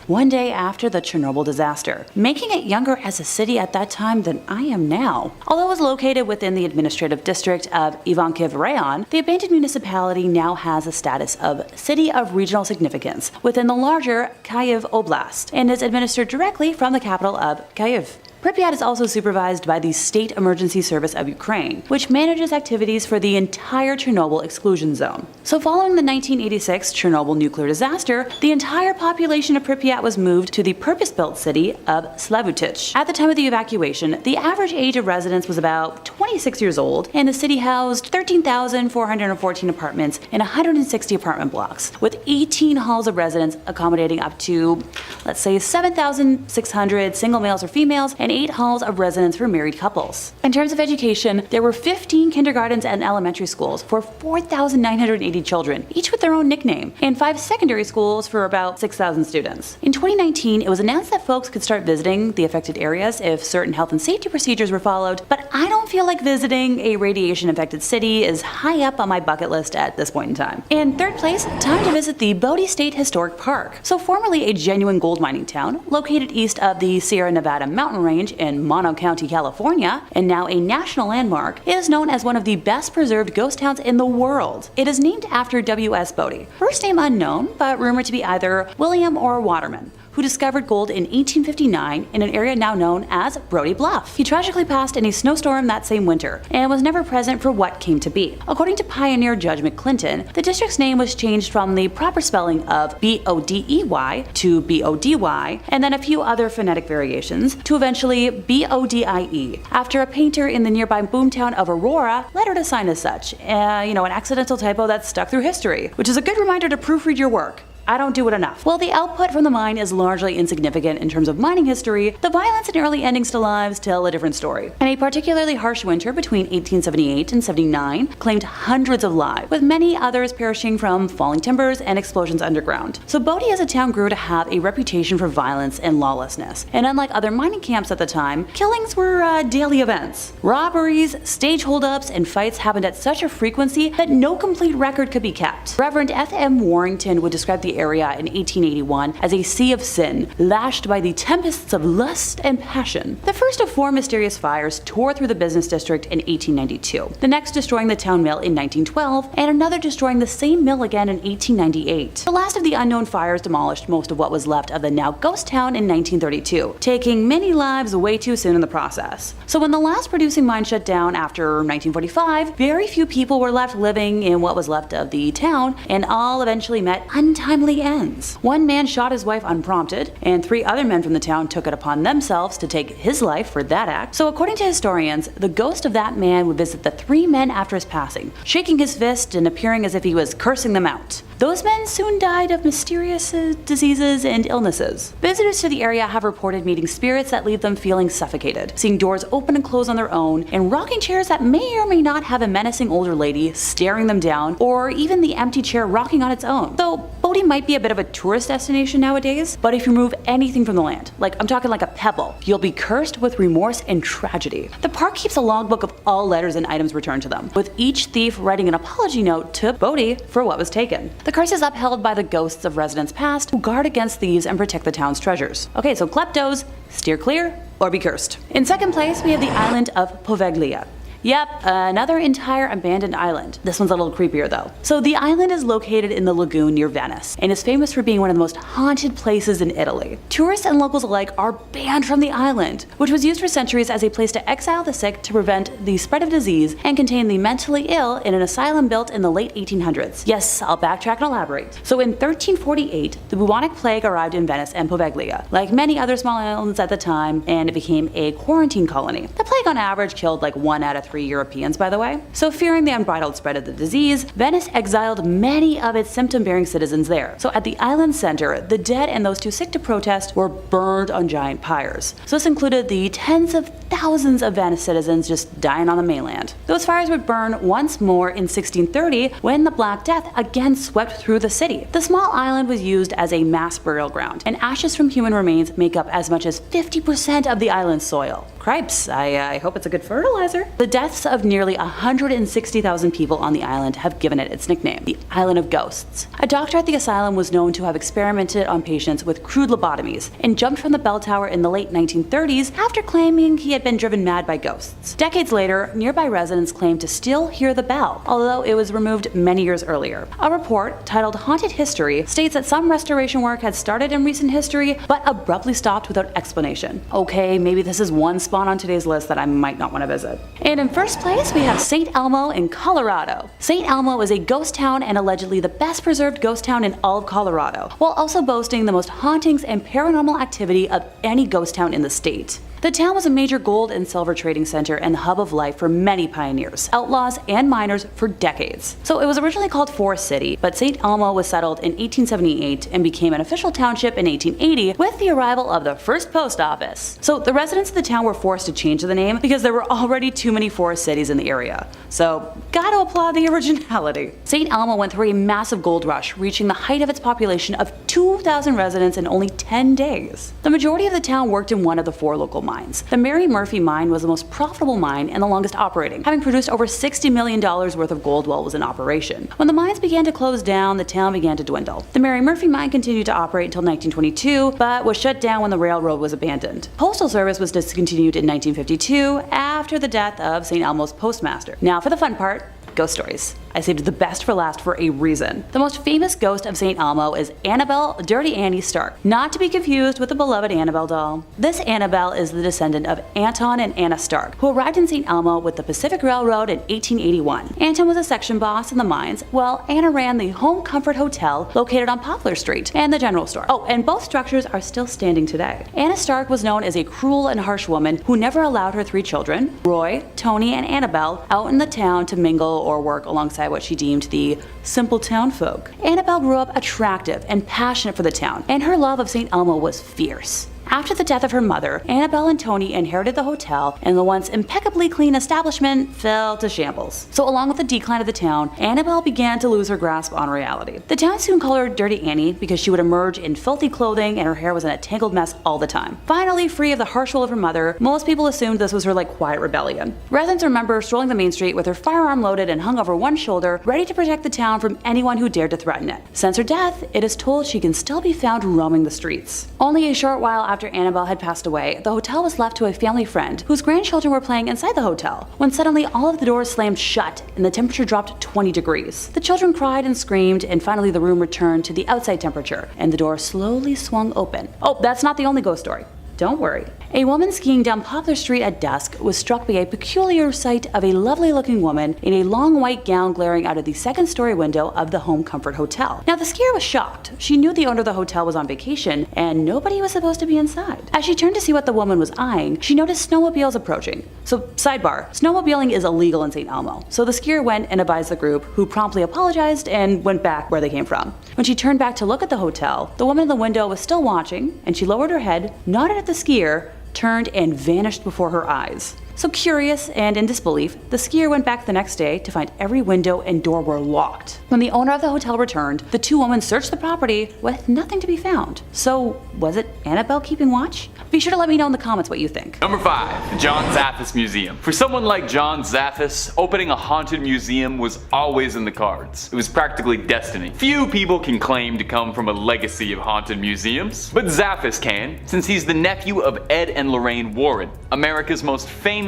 E: one day after the Chernobyl disaster, making it younger as a city at that time than I am now. Although it was located within the administrative district of Ivankiv Rayon, the abandoned municipality now has a status of City of Regional Significance within the larger Kyiv Oblast and is administered directly from the capital of Kyiv. Pripyat is also supervised by the State Emergency Service of Ukraine, which manages activities for the entire Chernobyl exclusion zone. So following the 1986 Chernobyl nuclear disaster, the entire population of Pripyat was moved to the purpose-built city of Slavutich. At the time of the evacuation, the average age of residents was about 26 years old, and the city housed 13,414 apartments in 160 apartment blocks, with 18 halls of residence accommodating up to, let's say, 7,600 single males or females, and 8 halls of residence for married couples. In terms of education, there were 15 kindergartens and elementary schools for 4,980 children, each with their own nickname, and 5 secondary schools for about 6,000 students. In 2019, it was announced that folks could start visiting the affected areas if certain health and safety procedures were followed, but I don't feel like visiting a radiation-affected city is high up on my bucket list at this point in time. In third place, time to visit the Bodie State Historic Park. So formerly a genuine gold mining town, located east of the Sierra Nevada mountain range in Mono County, California, and now a national landmark, it is known as one of the best preserved ghost towns in the world. It is named after W.S. Bodie, first name unknown, but rumored to be either William or Waterman, who discovered gold in 1859 in an area now known as Brody Bluff. He tragically passed in a snowstorm that same winter and was never present for what came to be. According to pioneer Judge McClinton, the district's name was changed from the proper spelling of B-O-D-E-Y to B-O-D-Y, and then a few other phonetic variations to eventually B-O-D-I-E, after a painter in the nearby boomtown of Aurora lettered a sign as such. An accidental typo that stuck through history, which is a good reminder to proofread your work. I don't do it enough. While the output from the mine is largely insignificant in terms of mining history, the violence and early endings to lives tell a different story. And a particularly harsh winter between 1878 and 79 claimed hundreds of lives, with many others perishing from falling timbers and explosions underground. So Bodie as a town grew to have a reputation for violence and lawlessness, and unlike other mining camps at the time, killings were daily events. Robberies, stage holdups, and fights happened at such a frequency that no complete record could be kept. Reverend F.M. Warrington would describe the area in 1881 as a sea of sin, lashed by the tempests of lust and passion. The first of 4 mysterious fires tore through the business district in 1892, the next destroying the town mill in 1912, and another destroying the same mill again in 1898. The last of the unknown fires demolished most of what was left of the now ghost town in 1932, taking many lives way too soon in the process. So when the last producing mine shut down after 1945, very few people were left living in what was left of the town, and all eventually met untimely ends. One man shot his wife unprompted, and 3 other men from the town took it upon themselves to take his life for that act. So according to historians, the ghost of that man would visit the 3 men after his passing, shaking his fist and appearing as if he was cursing them out. Those men soon died of mysterious diseases and illnesses. Visitors to the area have reported meeting spirits that leave them feeling suffocated, seeing doors open and close on their own, and rocking chairs that may or may not have a menacing older lady staring them down, or even the empty chair rocking on its own. Though Bodie might be a bit of a tourist destination nowadays, but if you remove anything from the land, like I'm talking like a pebble, you'll be cursed with remorse and tragedy. The park keeps a logbook of all letters and items returned to them, with each thief writing an apology note to Bodie for what was taken. The curse is upheld by the ghosts of residents past who guard against thieves and protect the town's treasures. Okay, so kleptos, steer clear or be cursed. In second place, we have the island of Poveglia. Yep, another entire abandoned island. This one's a little creepier though. So the island is located in the lagoon near Venice and is famous for being one of the most haunted places in Italy. Tourists and locals alike are banned from the island, which was used for centuries as a place to exile the sick to prevent the spread of disease and contain the mentally ill in an asylum built in the late 1800s. Yes, I'll backtrack and elaborate. So in 1348, the bubonic plague arrived in Venice and Poveglia, like many other small islands at the time, and it became a quarantine colony. The plague on average killed like 1 out of 3 Europeans, by the way. So fearing the unbridled spread of the disease, Venice exiled many of its symptom-bearing citizens there. So at the island center, the dead and those too sick to protest were burned on giant pyres. So this included the tens of thousands of Venice citizens just dying on the mainland. Those fires would burn once more in 1630 when the Black Death again swept through the city. The small island was used as a mass burial ground, and ashes from human remains make up as much as 50% of the island's soil. Cripes, I hope it's a good fertilizer. The deaths of nearly 160,000 people on the island have given it its nickname, the Island of Ghosts. A doctor at the asylum was known to have experimented on patients with crude lobotomies and jumped from the bell tower in the late 1930s after claiming he had been driven mad by ghosts. Decades later, nearby residents claimed to still hear the bell, although it was removed many years earlier. A report titled Haunted History states that some restoration work had started in recent history but abruptly stopped without explanation. Okay, maybe this is one spot on today's list that I might not want to visit. And in first place, we have St. Elmo in Colorado. St. Elmo is a ghost town and allegedly the best preserved ghost town in all of Colorado, while also boasting the most hauntings and paranormal activity of any ghost town in the state. The town was a major gold and silver trading center and hub of life for many pioneers, outlaws, and miners for decades. So it was originally called Forest City, but St. Elmo was settled in 1878 and became an official township in 1880 with the arrival of the first post office. So the residents of the town were forced to change the name because there were already too many forest cities in the area. So gotta applaud the originality. St. Elmo went through a massive gold rush, reaching the height of its population of 2,000 residents in only 10 days. The majority of the town worked in one of the 4 local mines. The Mary Murphy mine was the most profitable mine and the longest operating, having produced over $60 million worth of gold while it was in operation. When the mines began to close down, the town began to dwindle. The Mary Murphy mine continued to operate until 1922, but was shut down when the railroad was abandoned. Postal service was discontinued in 1952 after the death of St. Elmo's postmaster. Now for the fun part, ghost stories. I saved the best for last for a reason. The most famous ghost of St. Elmo is Annabelle Dirty Annie Stark, not to be confused with the beloved Annabelle doll. This Annabelle is the descendant of Anton and Anna Stark, who arrived in St. Elmo with the Pacific Railroad in 1881. Anton was a section boss in the mines, while Anna ran the Home Comfort Hotel located on Poplar Street and the general store. Oh, and both structures are still standing today. Anna Stark was known as a cruel and harsh woman who never allowed her 3 children, Roy, Tony, and Annabelle, out in the town to mingle or work alongside what she deemed the simple town folk. Annabelle grew up attractive and passionate for the town, and her love of St. Elmo was fierce. After the death of her mother, Annabelle and Tony inherited the hotel, and the once impeccably clean establishment fell to shambles. So along with the decline of the town, Annabelle began to lose her grasp on reality. The town soon called her Dirty Annie because she would emerge in filthy clothing and her hair was in a tangled mess all the time. Finally, free of the harsh rule of her mother, most people assumed this was her quiet rebellion. Residents remember her strolling the main street with her firearm loaded and hung over one shoulder, ready to protect the town from anyone who dared to threaten it. Since her death, it is told she can still be found roaming the streets. Only a short while after Annabelle had passed away, the hotel was left to a family friend whose grandchildren were playing inside the hotel, when suddenly all of the doors slammed shut and the temperature dropped 20 degrees. The children cried and screamed, and finally the room returned to the outside temperature, and the door slowly swung open. Oh, that's not the only ghost story. Don't worry. A woman skiing down Poplar Street at dusk was struck by a peculiar sight of a lovely-looking woman in a long white gown glaring out of the second-story window of the Home Comfort Hotel. Now, the skier was shocked. She knew the owner of the hotel was on vacation, and nobody was supposed to be inside. As she turned to see what the woman was eyeing, she noticed snowmobiles approaching. So, sidebar, snowmobiling is illegal in St. Elmo, so the skier went and advised the group, who promptly apologized and went back where they came from. When she turned back to look at the hotel, the woman in the window was still watching, and she lowered her head, nodded at the skier, turned and vanished before her eyes. So curious and in disbelief, the skier went back the next day to find every window and door were locked. When the owner of the hotel returned, the two women searched the property with nothing to be found. So was it Annabelle keeping watch? Be sure to let me know in the comments what you think.
D: Number 5. The John Zaffis Museum. For someone like John Zaffis, opening a haunted museum was always in the cards. It was practically destiny. Few people can claim to come from a legacy of haunted museums, but Zaffis can, since he's the nephew of Ed and Lorraine Warren, America's most famous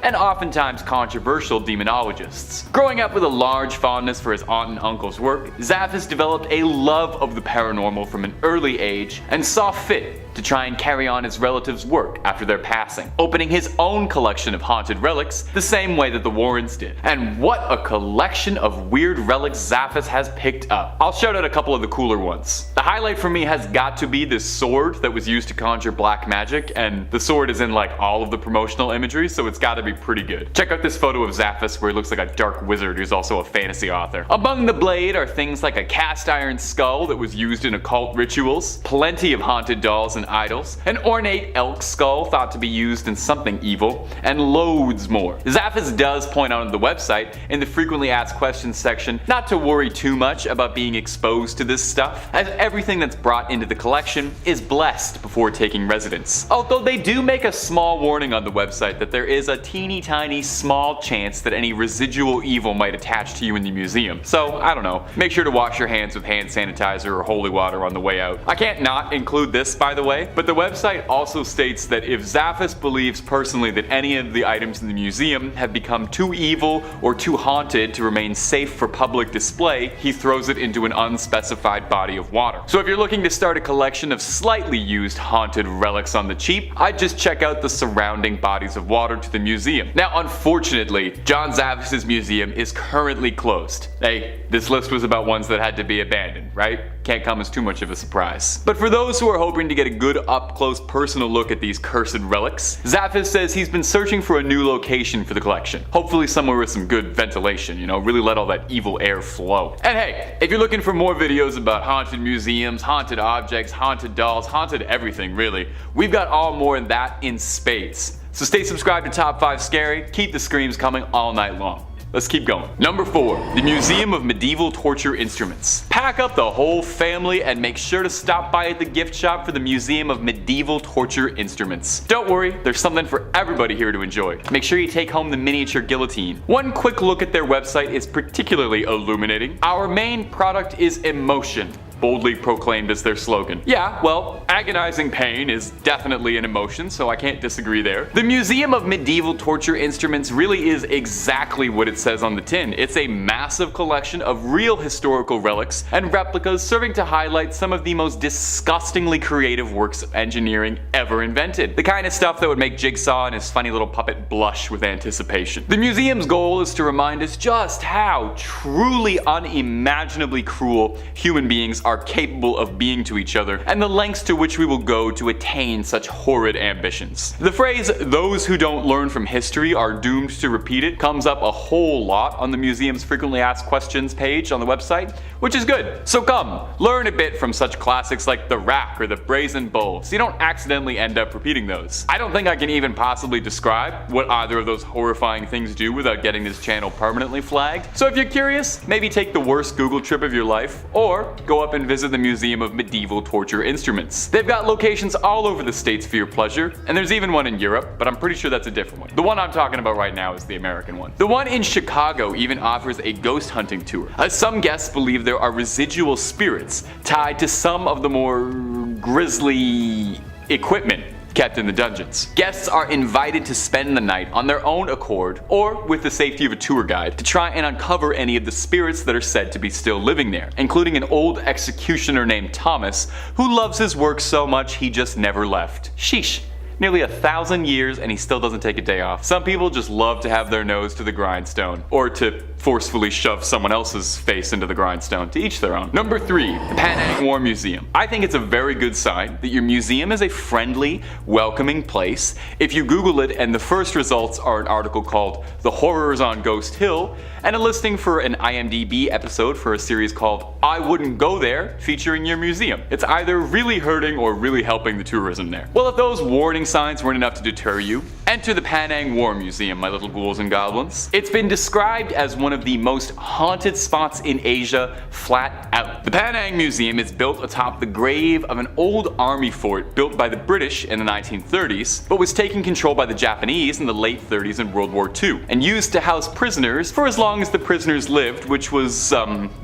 D: and oftentimes controversial demonologists. Growing up with a large fondness for his aunt and uncle's work, Zaffis developed a love of the paranormal from an early age and saw fit to try and carry on his relatives' work after their passing, opening his own collection of haunted relics the same way that the Warrens did. And what a collection of weird relics Zaffis has picked up. I'll shout out a couple of the cooler ones. The highlight for me has got to be this sword that was used to conjure black magic, and the sword is in like all of the promotional imagery, so it's gotta be pretty good. Check out this photo of Zaffis where he looks like a dark wizard who's also a fantasy author. Among the blade are things like a cast iron skull that was used in occult rituals, plenty of haunted dolls and idols, an ornate elk skull thought to be used in something evil, and loads more. Zaffis does point out on the website, in the frequently asked questions section, not to worry too much about being exposed to this stuff, as everything that's brought into the collection is blessed before taking residence. Although they do make a small warning on the website that there is a teeny tiny small chance that any residual evil might attach to you in the museum. So, I don't know, make sure to wash your hands with hand sanitizer or holy water on the way out. I can't not include this, by the way, but the website also states that if Zaffis believes personally that any of the items in the museum have become too evil or too haunted to remain safe for public display, he throws it into an unspecified body of water. So if you're looking to start a collection of slightly used haunted relics on the cheap, I'd just check out the surrounding bodies of water to the museum. Now, unfortunately, John Zaffis' museum is currently closed. Hey, this list was about ones that had to be abandoned, right? Can't come as too much of a surprise. But for those who are hoping to get a good up-close personal look at these cursed relics, Zaffis says he's been searching for a new location for the collection. Hopefully somewhere with some good ventilation, really let all that evil air flow. And hey, if you're looking for more videos about haunted museums, haunted objects, haunted dolls, haunted everything really, we've got all more than that in spades. So stay subscribed to Top 5 Scary, keep the screams coming all night long. Let's keep going. Number 4. The Museum of Medieval Torture Instruments. Pack up the whole family and make sure to stop by at the gift shop for the Museum of Medieval Torture Instruments. Don't worry, there's something for everybody here to enjoy. Make sure you take home the miniature guillotine. One quick look at their website is particularly illuminating. Our main product is emotion, boldly proclaimed as their slogan. Yeah, well, agonizing pain is definitely an emotion, so I can't disagree there. The Museum of Medieval Torture Instruments really is exactly what it says on the tin. It's a massive collection of real historical relics and replicas serving to highlight some of the most disgustingly creative works of engineering ever invented. The kind of stuff that would make Jigsaw and his funny little puppet blush with anticipation. The museum's goal is to remind us just how truly unimaginably cruel human beings are capable of being to each other, and the lengths to which we will go to attain such horrid ambitions. The phrase, "those who don't learn from history are doomed to repeat it," comes up a whole lot on the museum's frequently asked questions page on the website, which is good. So come, learn a bit from such classics like the Rack or the Brazen Bull, so you don't accidentally end up repeating those. I don't think I can even possibly describe what either of those horrifying things do without getting this channel permanently flagged. So if you're curious, maybe take the worst Google trip of your life, or go up and visit the Museum of Medieval Torture Instruments. They've got locations all over the states for your pleasure, and there's even one in Europe, but I'm pretty sure that's a different one. The one I'm talking about right now is the American one. The one in Chicago even offers a ghost hunting tour, as some guests believe there are residual spirits tied to some of the more grisly equipment kept in the dungeons. Guests are invited to spend the night on their own accord, or with the safety of a tour guide, to try and uncover any of the spirits that are said to be still living there, including an old executioner named Thomas, who loves his work so much he just never left. Sheesh. nearly 1,000 years and he still doesn't take a day off. Some people just love to have their nose to the grindstone, or to forcefully shove someone else's face into the grindstone. To each their own. Number 3, the Penang War Museum. I think it's a very good sign that your museum is a friendly, welcoming place. If you Google it and the first results are an article called The Horrors on Ghost Hill, and a listing for an IMDb episode for a series called I Wouldn't Go There, featuring your museum. It's either really hurting or really helping the tourism there. Well, if those warning signs weren't enough to deter you, enter the Penang War Museum, my little ghouls and goblins. It's been described as one of the most haunted spots in Asia, flat out. The Penang Museum is built atop the grave of an old army fort built by the British in the 1930s, but was taken control by the Japanese in the late 30s in World War II, and used to house prisoners for as long as the prisoners lived, which was,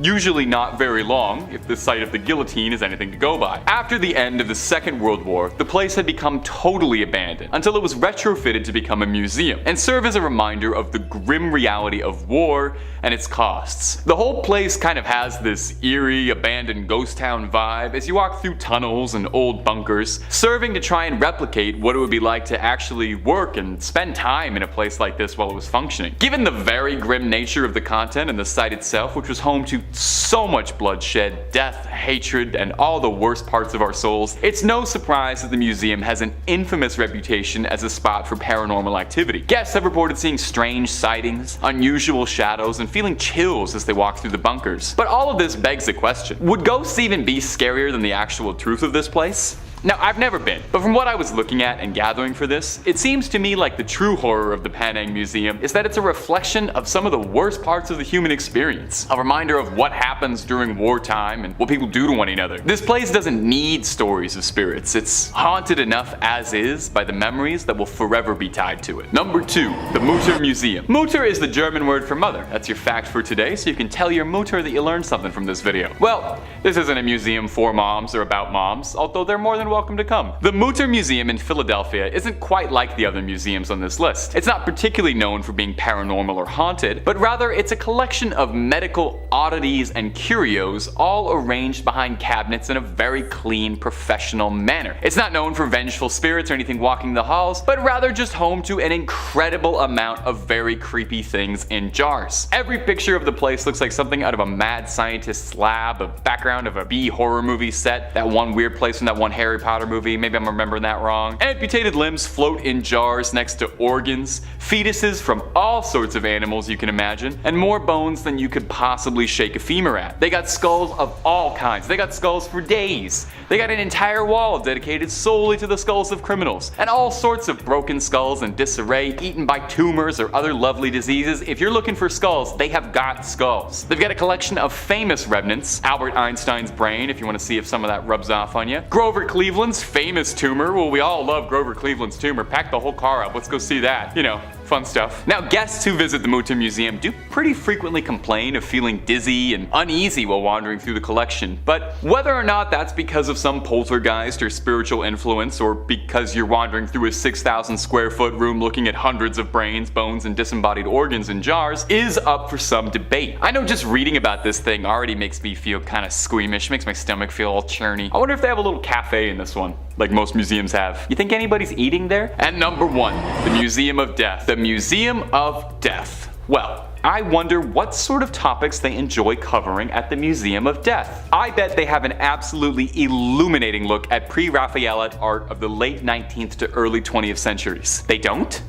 D: usually not very long, if the site of the guillotine is anything to go by. After the end of the Second World War, the place had become totally abandoned, until it was retrofitted to become a museum, and serve as a reminder of the grim reality of war and its costs. The whole place kind of has this eerie, abandoned ghost town vibe as you walk through tunnels and old bunkers, serving to try and replicate what it would be like to actually work and spend time in a place like this while it was functioning. Given the very grim nature of the content and the site itself, which was home to so much bloodshed, death, hatred, and all the worst parts of our souls, it's no surprise that the museum has an infamous reputation as a spot for paranormal activity. Guests have reported seeing strange sightings, unusual shadows, and feeling chills as they walk through the bunkers. But all of this begs the question, would ghosts even be scarier than the actual truth of this place? Now, I've never been, but from what I was looking at and gathering for this, it seems to me like the true horror of the Penang Museum is that it's a reflection of some of the worst parts of the human experience. A reminder of what happens during wartime and what people do to one another. This place doesn't need stories of spirits. It's haunted enough as is by the memories that will forever be tied to it. Number 2, the Mutter Museum. Mutter is the German word for mother. That's your fact for today, so you can tell your Mutter that you learned something from this video. Well, this isn't a museum for moms or about moms, although they're more than welcome to come. The Mutter Museum in Philadelphia isn't quite like the other museums on this list. It's not particularly known for being paranormal or haunted, but rather it's a collection of medical oddities and curios all arranged behind cabinets in a very clean, professional manner. It's not known for vengeful spirits or anything walking the halls, but rather just home to an incredible amount of very creepy things in jars. Every picture of the place looks like something out of a mad scientist's lab, a background of a B horror movie set, that one weird place from that one Harry Potter movie, maybe I'm remembering that wrong. Amputated limbs float in jars next to organs, fetuses from all sorts of animals you can imagine, and more bones than you could possibly shake a femur at. They got skulls of all kinds. They got skulls for days. They got an entire wall dedicated solely to the skulls of criminals, and all sorts of broken skulls in disarray, eaten by tumors or other lovely diseases. If you're looking for skulls, they have got skulls. They've got a collection of famous remnants, Albert Einstein's brain, if you want to see if some of that rubs off on you, Grover Cleveland's famous tumor. Well, we all love Grover Cleveland's tumor. Pack the whole car up. Let's go see that. You know, fun stuff. Now, guests who visit the Mutter Museum do pretty frequently complain of feeling dizzy and uneasy while wandering through the collection, but whether or not that's because of some poltergeist or spiritual influence, or because you're wandering through a 6,000 square foot room looking at hundreds of brains, bones, and disembodied organs in jars, is up for some debate. I know just reading about this thing already makes me feel kind of squeamish, makes my stomach feel all churny. I wonder if they have a little cafe in this one, like most museums have. You think anybody's eating there? And number 1, the Museum of Death. The Museum of Death. Well, I wonder what sort of topics they enjoy covering at the Museum of Death. I bet they have an absolutely illuminating look at pre-Raphaelite art of the late 19th to early 20th centuries. They don't?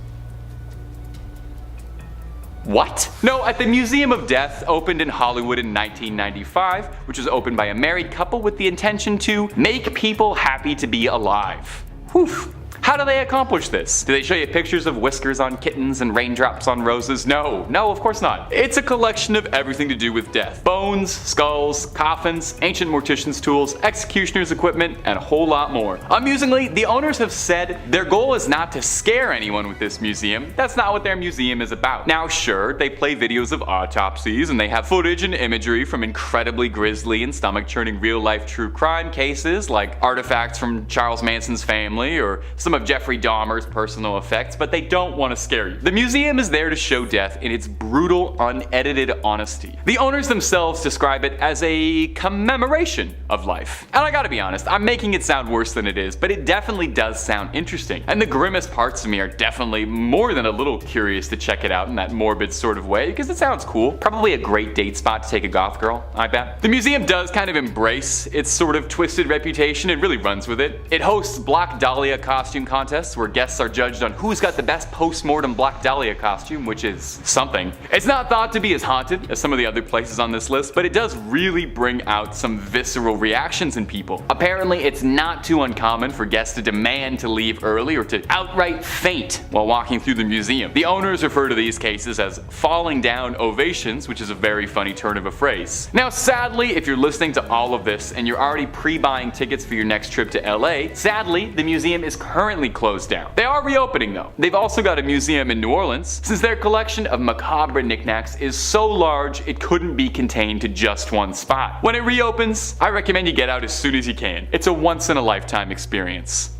D: What? No, at the Museum of Death, opened in Hollywood in 1995, which was opened by a married couple with the intention to make people happy to be alive. Whew. How do they accomplish this? Do they show you pictures of whiskers on kittens and raindrops on roses? No, of course not. It's a collection of everything to do with death. Bones, skulls, coffins, ancient mortician's tools, executioner's equipment, and a whole lot more. Amusingly, the owners have said their goal is not to scare anyone with this museum. That's not what their museum is about. Now sure, they play videos of autopsies, and they have footage and imagery from incredibly grisly and stomach-churning real-life true crime cases, like artifacts from Charles Manson's family, or some some of Jeffrey Dahmer's personal effects, but they don't want to scare you. The museum is there to show death in its brutal, unedited honesty. The owners themselves describe it as a commemoration of life. And I gotta be honest, I'm making it sound worse than it is, but it definitely does sound interesting. And the grimmest parts of me are definitely more than a little curious to check it out in that morbid sort of way, because it sounds cool. Probably a great date spot to take a goth girl, I bet. The museum does kind of embrace its sort of twisted reputation and really runs with it. It hosts Black Dahlia costume contests where guests are judged on who's got the best post-mortem Black Dahlia costume, which is something. It's not thought to be as haunted as some of the other places on this list, but it does really bring out some visceral reactions in people. Apparently, it's not too uncommon for guests to demand to leave early or to outright faint while walking through the museum. The owners refer to these cases as falling down ovations, which is a very funny turn of a phrase. Now, sadly, if you're listening to all of this and you're already pre-buying tickets for your next trip to LA, sadly, the museum is currently closed down. They are reopening though. They've also got a museum in New Orleans, since their collection of macabre knickknacks is so large it couldn't be contained to just one spot. When it reopens, I recommend you get out as soon as you can. It's a once-in-a-lifetime experience.